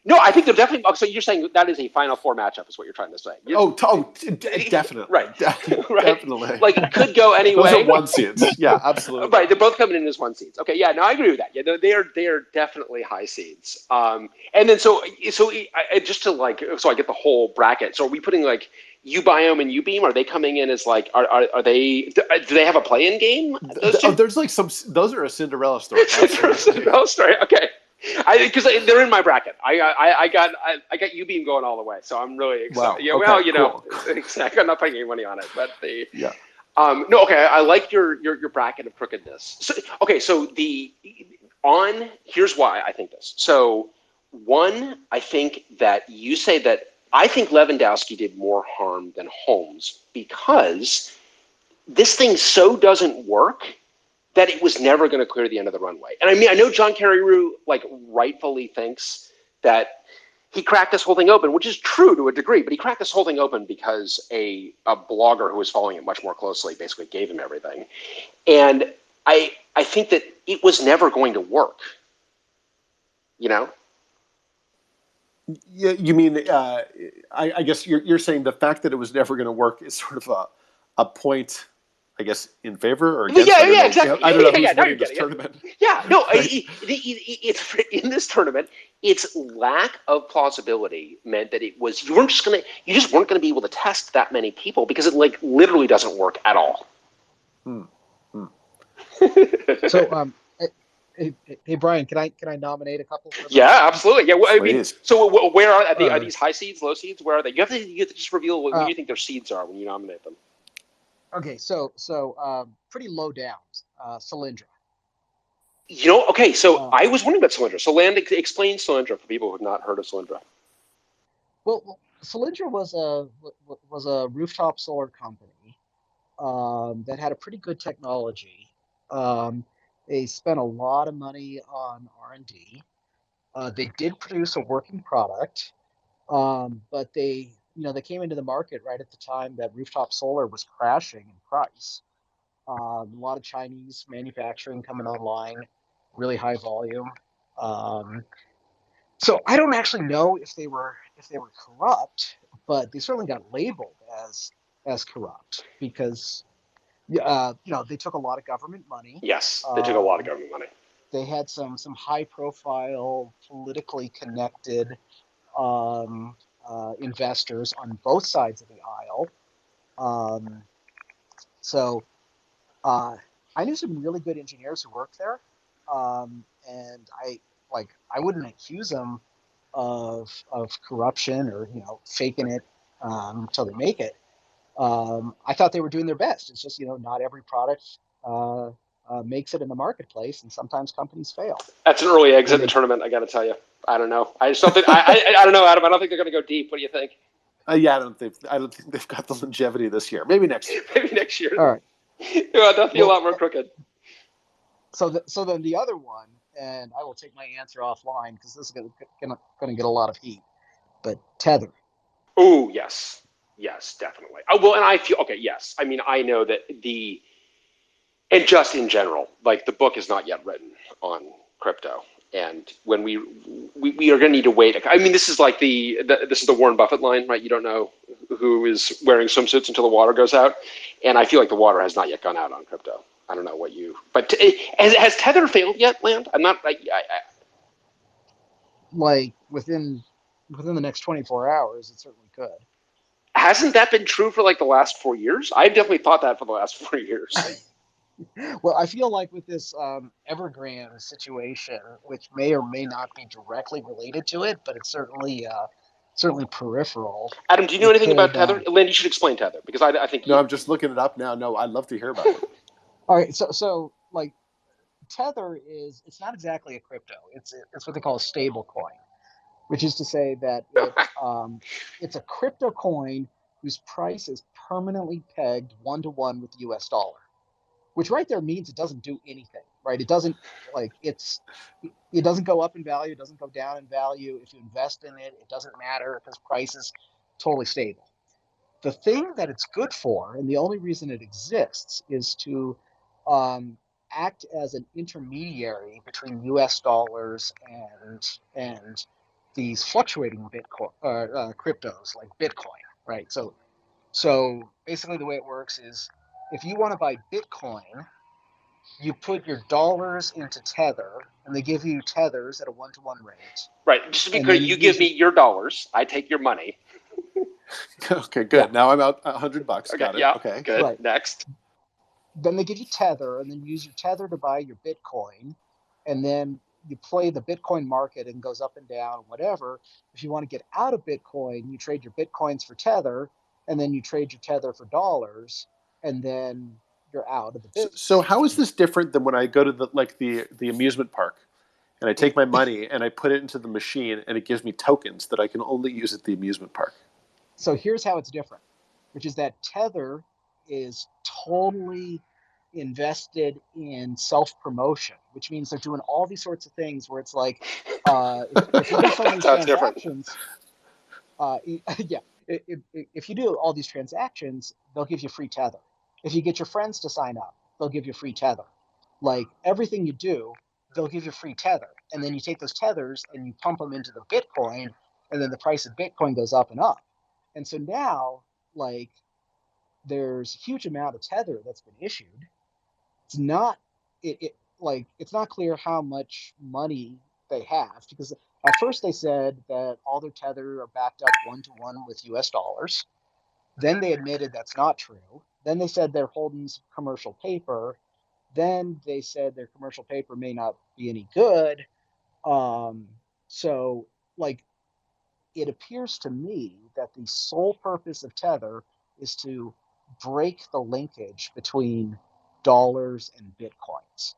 No, I think they're definitely. So you're saying that is a Final Four matchup, is what you're trying to say? Definitely. Right. Definitely. Like it could go anyway. Those are one seeds. Yeah, absolutely. Right, they're both coming in as one seeds. Okay, yeah, no, I agree with that. Yeah, they are definitely high seeds. And then so just to so I get the whole bracket. So are we putting like Ubiome and Ubeam? Are they coming in as like are they? Do they have a play-in game? There's like some. Those are a Cinderella story. Cinderella story. Okay. Because they're in my bracket. I got Ubeam going all the way, so I'm really excited. Wow. Okay, cool. I'm not putting any money on it, but No, okay. I like your bracket of crookedness. So, okay, so here's why I think this. So one, I think that you say that I think Levandowski did more harm than Holmes because this thing so doesn't work that it was never going to clear the end of the runway. And I mean, I know John Carreyrou like rightfully thinks that he cracked this whole thing open, which is true to a degree, but he cracked this whole thing open because a blogger who was following it much more closely basically gave him everything. And I think that it was never going to work. You know? Yeah, you mean I guess you're saying the fact that it was never going to work is sort of a point, I guess, in favor or against. Yeah, exactly. I don't know who's now winning you're this getting tournament. it. Yeah, no, Right? it's in this tournament. Its lack of plausibility meant that you just weren't gonna be able to test that many people because it like literally doesn't work at all. So, hey Brian, can I nominate a couple? For Yeah, absolutely. Yeah, well, I mean, Please. so where are these high seeds, low seeds? Where are they? You have to just reveal what you think their seeds are when you nominate them. Okay, so pretty low down, Cylindra. Okay, so I was wondering about Cylindra. So explain Cylindra for people who have not heard of Cylindra. Well, Cylindra was a rooftop solar company that had a pretty good technology. They spent a lot of money on R&D. They did produce a working product, but they came into the market right at the time that rooftop solar was crashing in price. A lot of Chinese manufacturing coming online, really high volume. So I don't actually know if they were corrupt, but they certainly got labeled as corrupt because they took a lot of government money. Yes, they took a lot of government money. They had some high profile, politically connected investors on both sides of the aisle. So I knew some really good engineers who worked there, and I wouldn't accuse them of corruption or faking it until they make it. I thought they were doing their best. It's just not every product makes it in the marketplace, and sometimes companies fail. That's an early exit in the tournament. I got to tell you. I don't know. I just don't think. I don't know, Adam. I don't think they're going to go deep. What do you think? Yeah, I don't think they've got the longevity this year. Maybe next year. Maybe next year. All right. Yeah, that'll be a lot more crooked. So then the other one, and I will take my answer offline because this is going to get a lot of heat. But Tether. Oh yes, definitely. Oh, well, and I feel okay. Yes, I mean I know that and just in general, like the book is not yet written on crypto, and when we are going to need to wait. I mean, this is like this is the Warren Buffett line, right? You don't know who is wearing swimsuits until the water goes out, and I feel like the water has not yet gone out on crypto. I don't know what but has Tether failed yet, Land? I'm not. Like within the next 24 hours, it certainly could. Hasn't that been true for like the last 4 years? I've definitely thought that for the last 4 years. Well, I feel like with this Evergrande situation, which may or may not be directly related to it, but it's certainly peripheral. Adam, do you know anything about Tether? Lynn, you should explain Tether because I think. No, I'm just looking it up now. No, I'd love to hear about it. All right, so like Tether it's not exactly a crypto. It's what they call a stable coin, which is to say that it's a crypto coin whose price is permanently pegged 1-to-1 with the US dollar. Which right there means it doesn't do anything, right? It doesn't it doesn't go up in value, it doesn't go down in value. If you invest in it, it doesn't matter because price is totally stable. The thing that it's good for, and the only reason it exists, is to act as an intermediary between U.S. dollars and these fluctuating Bitcoin cryptos like Bitcoin, right? So basically, the way it works is if you want to buy Bitcoin, you put your dollars into Tether, and they give you tethers at a 1-to-1 rate. Right. Just to be clear, you give me your dollars, I take your money. Okay, good. Yeah. Now I'm out $100. Okay, got it. Yeah. Okay. Good. Right. Next. Then they give you Tether, and then you use your Tether to buy your Bitcoin, and then you play the Bitcoin market and goes up and down, whatever. If you want to get out of Bitcoin, you trade your Bitcoins for Tether, and then you trade your Tether for dollars. and then you're out of the So, business. so how is this different than when I go to the amusement park and I take my money and I put it into the machine and it gives me tokens that I can only use at the amusement park? So here's how it's different, which is that Tether is totally invested in self-promotion, which means they're doing all these sorts of things where it's like, if you do so many That's how it's different. transactions, yeah, if you do all these transactions, they'll give you free Tether. If you get your friends to sign up, they'll give you free Tether. Like everything you do, they'll give you free Tether. And then you take those Tethers and you pump them into the Bitcoin, and then the price of Bitcoin goes up and up. And so now, like, there's a huge amount of Tether that's been issued. It's not it's not clear how much money they have, because at first they said that all their Tether are backed up 1-to-1 with US dollars. Then they admitted that's not true. Then they said they're holding some commercial paper. Then they said their commercial paper may not be any good. So like it appears to me that the sole purpose of Tether is to break the linkage between dollars and bitcoins,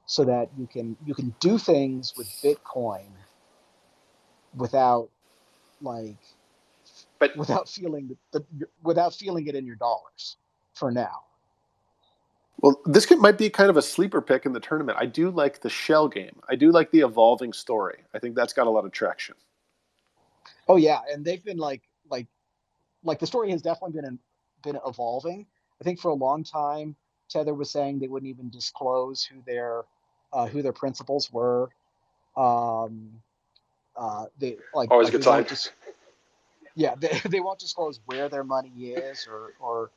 so that you can do things with Bitcoin without like But without feeling without feeling it in your dollars for now. Well, this might be kind of a sleeper pick in the tournament. I do like the shell game. I do like the evolving story. I think that's got a lot of traction. Oh yeah, and they've been like the story has definitely been evolving. I think for a long time, Tether was saying they wouldn't even disclose who their principals were. They always a good sign. They won't disclose where their money is or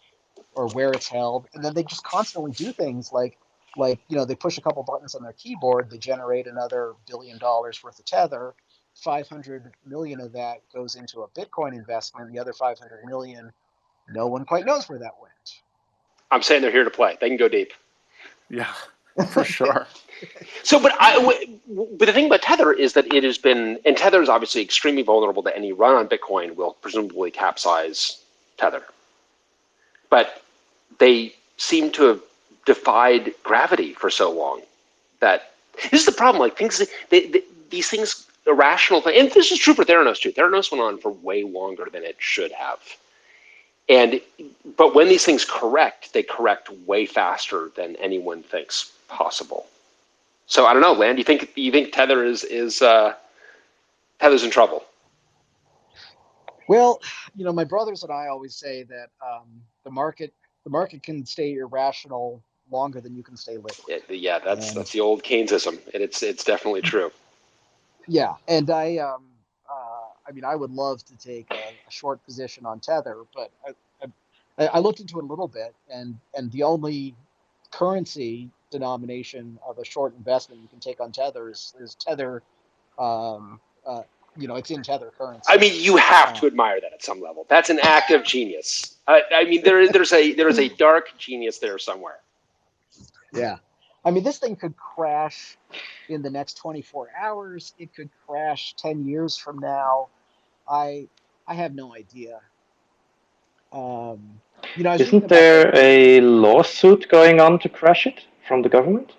where it's held, and then they just constantly do things like they push a couple buttons on their keyboard, they generate another $1 billion worth of Tether. 500 million of that goes into a Bitcoin investment. The other 500 million, no one quite knows where that went. I'm saying they're here to play. They can go deep. Yeah, for sure. So, but the thing about Tether is that it has been, and Tether is obviously extremely vulnerable to any run on Bitcoin will presumably capsize Tether. But they seem to have defied gravity for so long that this is the problem. Like these things, irrational things, and this is true for Theranos too. Theranos went on for way longer than it should have. But when these things correct, they correct way faster than anyone thinks possible. So I don't know, Land. You think Tether is Tether's in trouble? Well, my brothers and I always say that the market can stay irrational longer than you can stay liquid. Yeah, that's the old Keynesism, and it's definitely true. Yeah, and I mean, I would love to take a short position on Tether, but I looked into it a little bit, and the only currency denomination of a short investment you can take on Tether is Tether. It's in Tether currency. I mean, you have to admire that at some level. That's an act of genius. I mean, there's a dark genius there somewhere. Yeah, I mean, this thing could crash in the next 24 hours. It could crash 10 years from now. I have no idea. Isn't there a lawsuit going on to crash it from the government?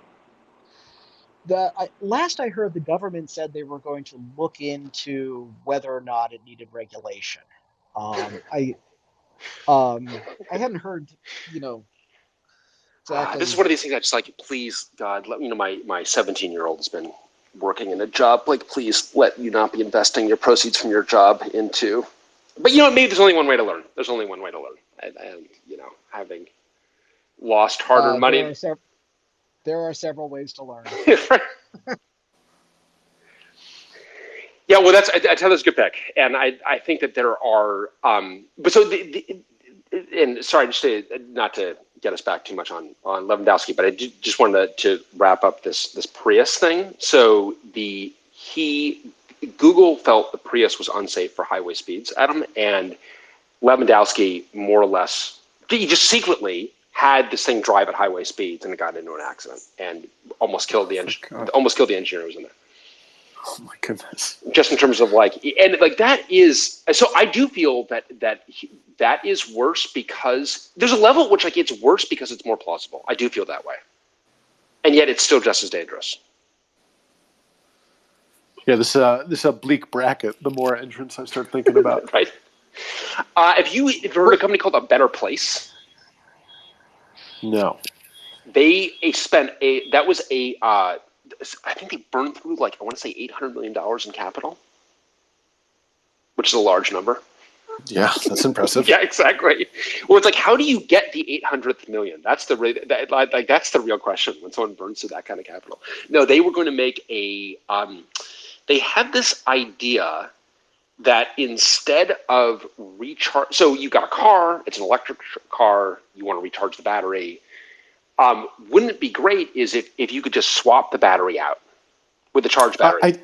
Last I heard, the government said they were going to look into whether or not it needed regulation. I hadn't heard, exactly. This is one of these things I just like. Please, God, let me know. My 17-year-old has been working in a job. Like, please let you not be investing your proceeds from your job into. But maybe there's only one way to learn. There's only one way to learn, and having lost hard-earned money. There are several ways to learn. Yeah, well, Tether's a good pick, and I think that there are. But so and sorry, just not to get us back too much on Levandowski, but I just wanted to wrap up this Prius thing. So Google felt the Prius was unsafe for highway speeds, Adam, and Levandowski more or less, he just secretly had this thing drive at highway speeds and it got into an accident and almost killed the engineer who was in there. Oh my goodness. Just in terms of like, and like that is, so I do feel that is worse because there's a level at which like it's worse because it's more plausible. I do feel that way. And yet it's still just as dangerous. Yeah, this is a bleak bracket. The more entrants I start thinking about. Right. Have you heard of a company called A Better Place? No. They spent I think they burned through like, I want to say $800 million in capital, which is a large number. Yeah, that's impressive. Yeah, exactly. Well, it's like, how do you get the 800th million? That's the real question when someone burns through that kind of capital. No, they were going to make they had this idea that instead of recharge, so you got a car, it's an electric car, you want to recharge the battery. Wouldn't it be great if you could just swap the battery out with the charge battery?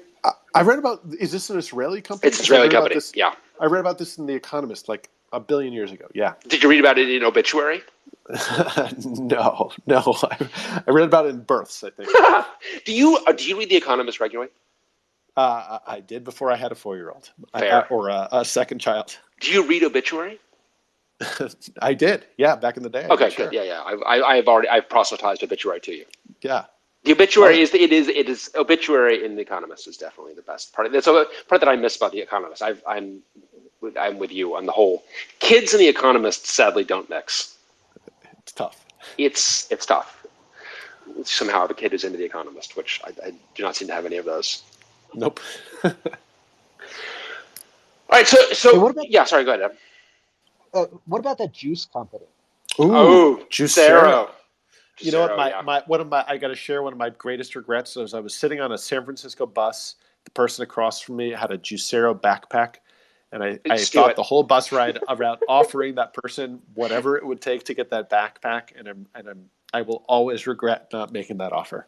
I read about, is this an Israeli company? It's an Israeli company, yeah. I read about this in The Economist like a billion years ago, yeah. Did you read about it in Obituary? No. I read about it in Births, I think. Do you read The Economist regularly? I did before I had a 4-year-old. Or a second child. Do you read Obituary? I did, yeah, back in the day. Okay, good. Yeah. I've proselytized Obituary to you. Yeah. The Obituary is Obituary in The Economist is definitely the best part. That's a part that I miss about The Economist. I'm with you on the whole. Kids and The Economist sadly don't mix. It's tough. It's tough. Somehow I have a kid who's into The Economist, which I do not seem to have any of those. Nope. All right, so yeah, sorry, go ahead, Ed. What about that juice company? Ooh, Juicero. You know what? Yeah. I got to share one of my greatest regrets was I was sitting on a San Francisco bus. The person across from me had a Juicero backpack, and I thought the whole bus ride around offering that person whatever it would take to get that backpack, and I will always regret not making that offer.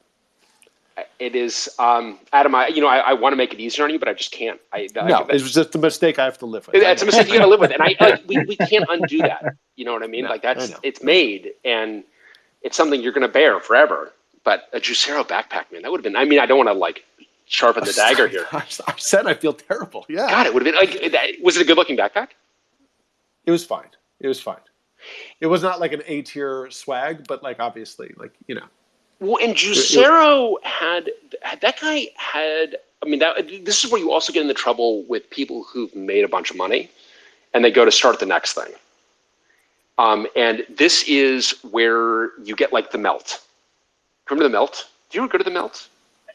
It is, Adam. I want to make it easier on you, but I just can't. No, it was just a mistake I have to live with. It's a mistake you got to live with, and we can't undo that. You know what I mean? No, it's made, and it's something you're going to bear forever. But a Juicero backpack, man, that would have been. I mean, I don't want to like sharpen the dagger here. I said I feel terrible. Yeah. God, it would have been like. Was it a good-looking backpack? It was fine. It was not like an A-tier swag, but like obviously, like Well, and Juicero had that guy had. I mean, this is where you also get into trouble with people who've made a bunch of money, and they go to start the next thing. And this is where you get like the Melt. Remember the Melt? Do you ever go to the Melt?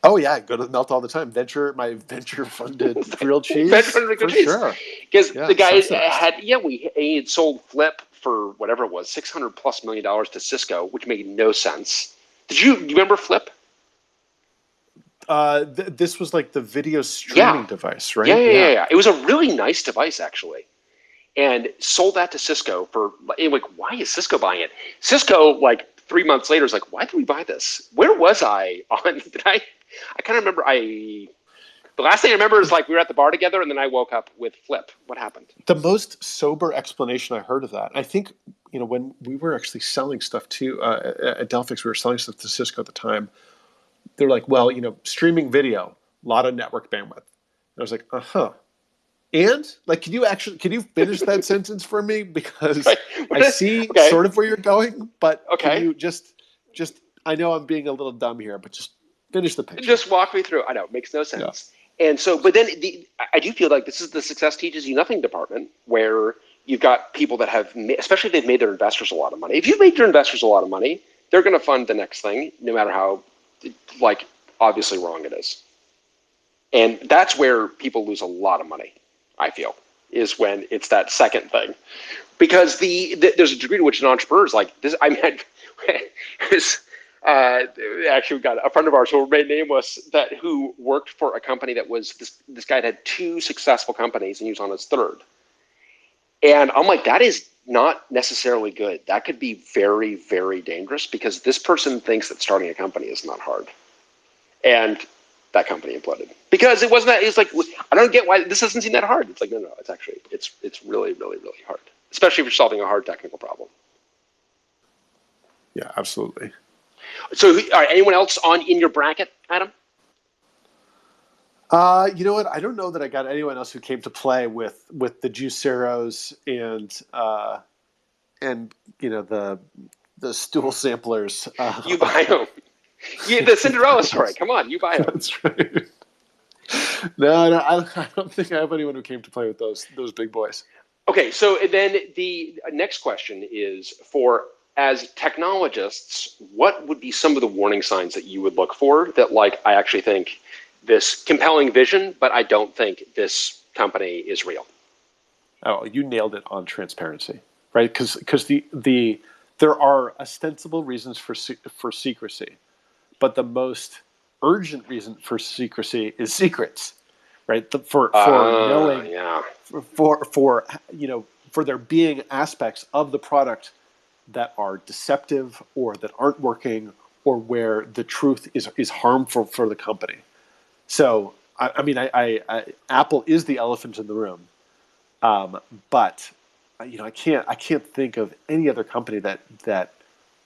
Oh yeah, I go to the Melt all the time. My venture funded grilled cheese. Venture-funded grilled cheese. Sure. Because the guy he had sold Flip for whatever it was, $600+ million to Cisco, which made no sense. Do you remember Flip? This was like the video streaming device, right? Yeah. It was a really nice device, actually. And sold that to Cisco for, like, why is Cisco buying it? Cisco, like, 3 months later, is like, why did we buy this? Where was I on? I kind of remember the last thing I remember is, like, we were at the bar together, and then I woke up with Flip. What happened? The most sober explanation I heard of that, I think, when we were actually selling stuff to, at Delphix, we were selling stuff to Cisco at the time. They're like, well, streaming video, a lot of network bandwidth. And I was like, And like, can you finish that sentence for me? Because I see sort of where you're going, but can you just, I know I'm being a little dumb here, but just finish the picture. Just walk me through. I know, it makes no sense. Yeah. And so, but then I do feel like this is the success teaches you nothing department where you've got people that have, especially if they've made their investors a lot of money. If you've made your investors a lot of money, they're going to fund the next thing, no matter how, like, obviously wrong it is. And that's where people lose a lot of money, I feel, is when it's that second thing. Because there's a degree to which an entrepreneur is like this. I mean, actually, we got a friend of ours who will remain nameless who worked for a company that was this guy had 2 successful companies and he was on his 3rd. And I'm like, that is not necessarily good. That could be very, very dangerous because this person thinks that starting a company is not hard. And that company imploded because it wasn't that. It's like, I don't get why this doesn't seem that hard. It's like, no, it's actually, it's really, really, really hard, especially if you're solving a hard technical problem. Yeah, absolutely. So, all right, anyone else in your bracket, Adam? You know what? I don't know that I got anyone else who came to play with the Juiceros and the stool samplers. You buy them. The Cinderella story. Come on, you buy them. That's right. No, I don't think I have anyone who came to play with those big boys. Okay, so then the next question is as technologists, what would be some of the warning signs that you would look for that, like, I actually think this compelling vision, but I don't think this company is real? Oh, you nailed it on transparency, right? Because there are ostensible reasons for secrecy, but the most urgent reason for secrecy is secrets, right? For knowing, yeah. for there being aspects of the product that are deceptive or that aren't working, or where the truth is harmful for the company. So, I Apple is the elephant in the room, but I can't think of any other company that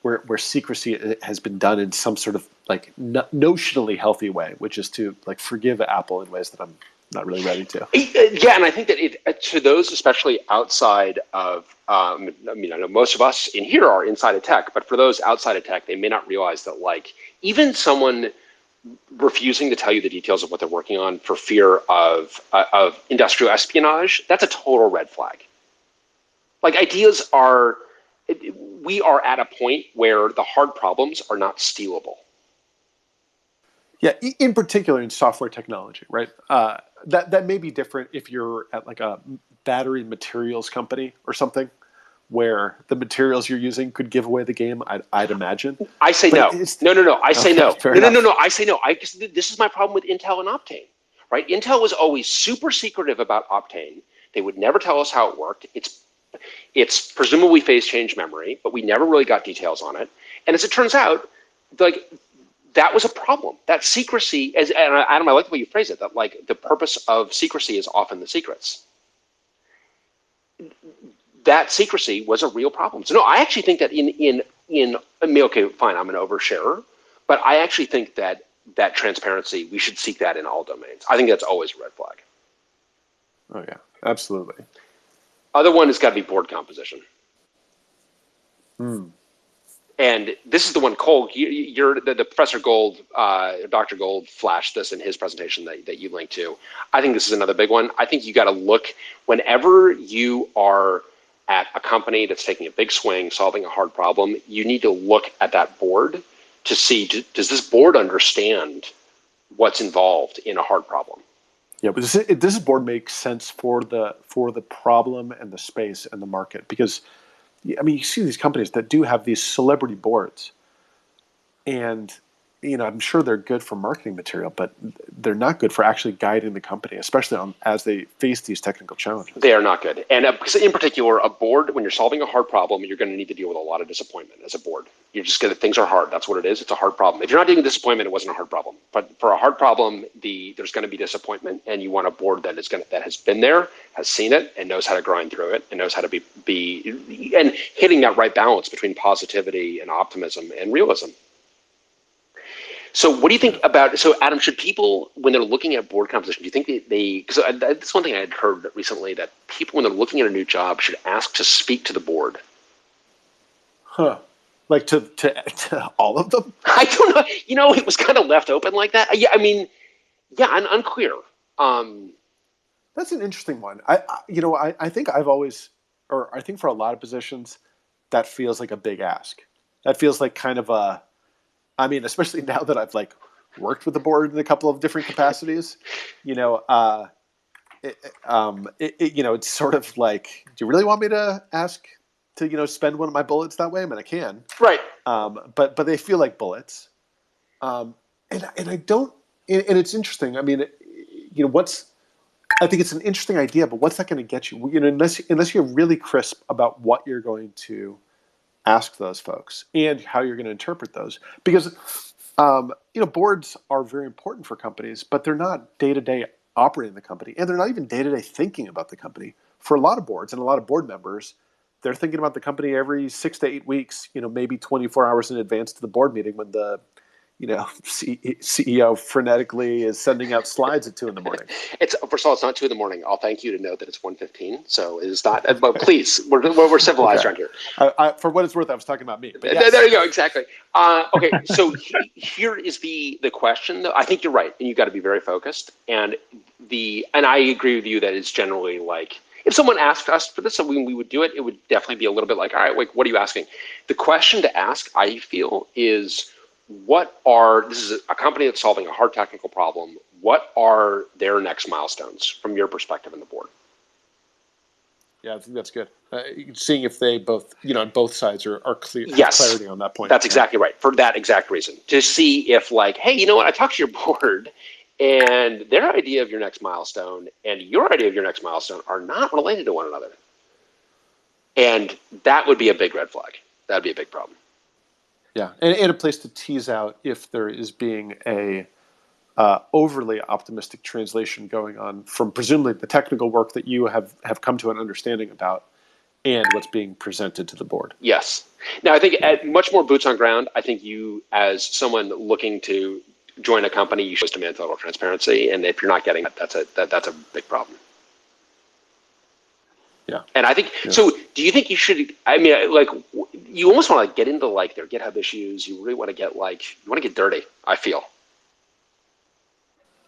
where secrecy has been done in some sort of like notionally healthy way, which is to like forgive Apple in ways that I'm not really ready to. Yeah, and I think that to those, especially outside of, I know most of us in here are inside of tech, but for those outside of tech, they may not realize that, like, even someone refusing to tell you the details of what they're working on for fear of industrial espionage, that's a total red flag. Like, we are at a point where the hard problems are not stealable. Yeah, in particular in software technology, right? That may be different if you're at like a battery materials company or something, where the materials you're using could give away the game. I'd imagine. I say no. No. I say no. No. I say no. This is my problem with Intel and Optane, right? Intel was always super secretive about Optane. They would never tell us how it worked. It's presumably phase change memory, but we never really got details on it. And as it turns out, like, that was a problem. That secrecy, and Adam, I like the way you phrase it, that like the purpose of secrecy is often the secrets. That secrecy was a real problem. So no, I actually think that okay, fine, I'm an oversharer, but I actually think that transparency, we should seek that in all domains. I think that's always a red flag. Oh yeah, absolutely. Other one has got to be board composition. And this is the one, Cole, you're the Professor Gold, Dr. Gold flashed this in his presentation that you linked to. I think this is another big one. I think you got to look, whenever you are at a company that's taking a big swing, solving a hard problem, you need to look at that board to see, does this board understand what's involved in a hard problem? Yeah, but this board makes sense for the problem and the space and the market, because I mean, you see these companies that do have these celebrity boards, and I'm sure they're good for marketing material, but they're not good for actually guiding the company, especially as they face these technical challenges. They are not good. And because in particular, a board, when you're solving a hard problem, you're going to need to deal with a lot of disappointment as a board. You're just going to, things are hard. That's what it is. It's a hard problem. If you're not dealing with disappointment, it wasn't a hard problem. But for a hard problem, there's going to be disappointment, and you want a board that has been there, has seen it, and knows how to grind through it, and knows how to be and hitting that right balance between positivity and optimism and realism. So what do you think about, so Adam, should people, when they're looking at board composition, do you think because that's one thing I had heard recently, that people, when they're looking at a new job, should ask to speak to the board? Huh. Like to all of them? I don't know. It was kind of left open like that. Yeah, I mean, yeah, I'm unclear. That's an interesting one. I think I've always, or I think for a lot of positions, that feels like a big ask. That feels like kind of a, I mean, especially now that I've like worked with the board in a couple of different capacities, it's sort of like, do you really want me to ask to, spend one of my bullets that way? I mean, I can. Right. But they feel like bullets. And I don't, and it's interesting. I mean, I think it's an interesting idea, but what's that going to get you? Unless you're really crisp about what you're going to ask those folks and how you're going to interpret those, because boards are very important for companies, but they're not day-to-day operating the company, and they're not even day-to-day thinking about the company. For a lot of boards and a lot of board members, they're thinking about the company every 6 to 8 weeks, maybe 24 hours in advance to the board meeting when the CEO frenetically is sending out slides at 2 a.m. It's first of all, it's not 2 a.m. I'll thank you to know that it's 1:15. So it is not. But please, we're civilized around here. For what it's worth, I was talking about me. But yes. There you go. Exactly. Okay. So here is the question. Though I think you're right, and you've got to be very focused. And I agree with you that it's generally like, if someone asked us for this, so when we would do it, it would definitely be a little bit like, all right, like, what are you asking? The question to ask, I feel, is this is a company that's solving a hard technical problem. What are their next milestones from your perspective in the board? Yeah, I think that's good. Seeing if they both, on both sides are clear, yes, clarity on that point. That's exactly right. For that exact reason, to see if like, hey, you know what? I talked to your board, and their idea of your next milestone and your idea of your next milestone are not related to one another. And that would be a big red flag. That'd be a big problem. Yeah, and a place to tease out if there is being a overly optimistic translation going on from presumably the technical work that you have come to an understanding about and what's being presented to the board. Yes. Now, I think at much more boots on ground, I think you, as someone looking to join a company, you should demand total transparency. And if you're not getting it, that's a big problem. Yeah. And I think, so do you think you should, I mean, like, you almost want to get into like their GitHub issues. You really want to get dirty, I feel.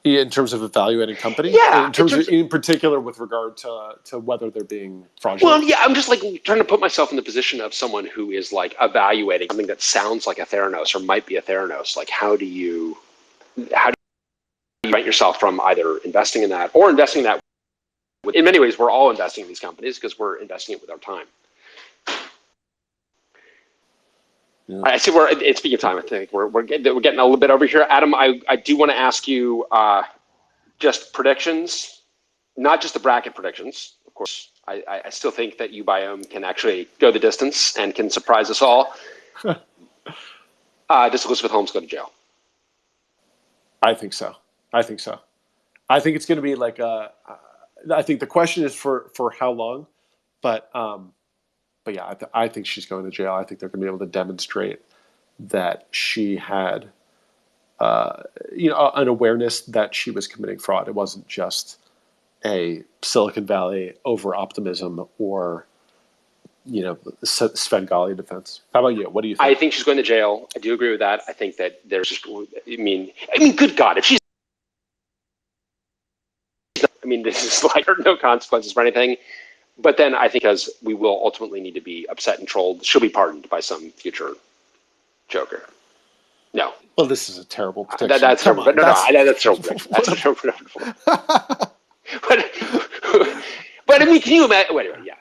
Yeah, in terms of evaluating companies? Yeah. In particular with regard to whether they're being fraudulent? Well, yeah, I'm just like trying to put myself in the position of someone who is like evaluating something that sounds like a Theranos or might be a Theranos. Like, how do you prevent yourself from either investing in that or investing in that? In many ways, we're all investing in these companies because we're investing it with our time. Yeah. I see. Speaking of time, I think we're getting a little bit over here. Adam, I do want to ask you just predictions, not just the bracket predictions. Of course, I still think that Ubiome can actually go the distance and can surprise us all. Does Elizabeth Holmes go to jail? I think so. I think it's going to be like I think the question is for how long, but yeah, I think she's going to jail. I think they're going to be able to demonstrate that she had, an awareness that she was committing fraud. It wasn't just a Silicon Valley over optimism or, Svengali defense. How about you? What do you think? I think she's going to jail. I do agree with that. I think that there's just, I mean, good God, if she's, this is like no consequences for anything. But then I think because we will ultimately need to be upset and trolled, she'll be pardoned by some future joker. No. Well, this is a terrible prediction. That's terrible. But that's terrible prediction. That's a terrible prediction. But I mean, can you imagine? Wait, yeah.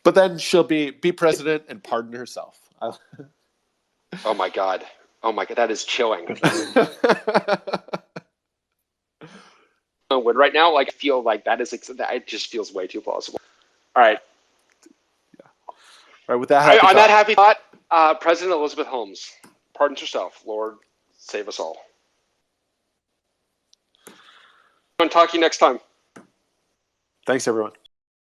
But then she'll be president and pardon herself. Oh my God, that is chilling. Right now, like, I feel like that it just feels way too plausible. All right. Yeah. All right. With that, that happy thought, President Elizabeth Holmes pardons herself. Lord, save us all. I'm going to talk to you next time. Thanks, everyone.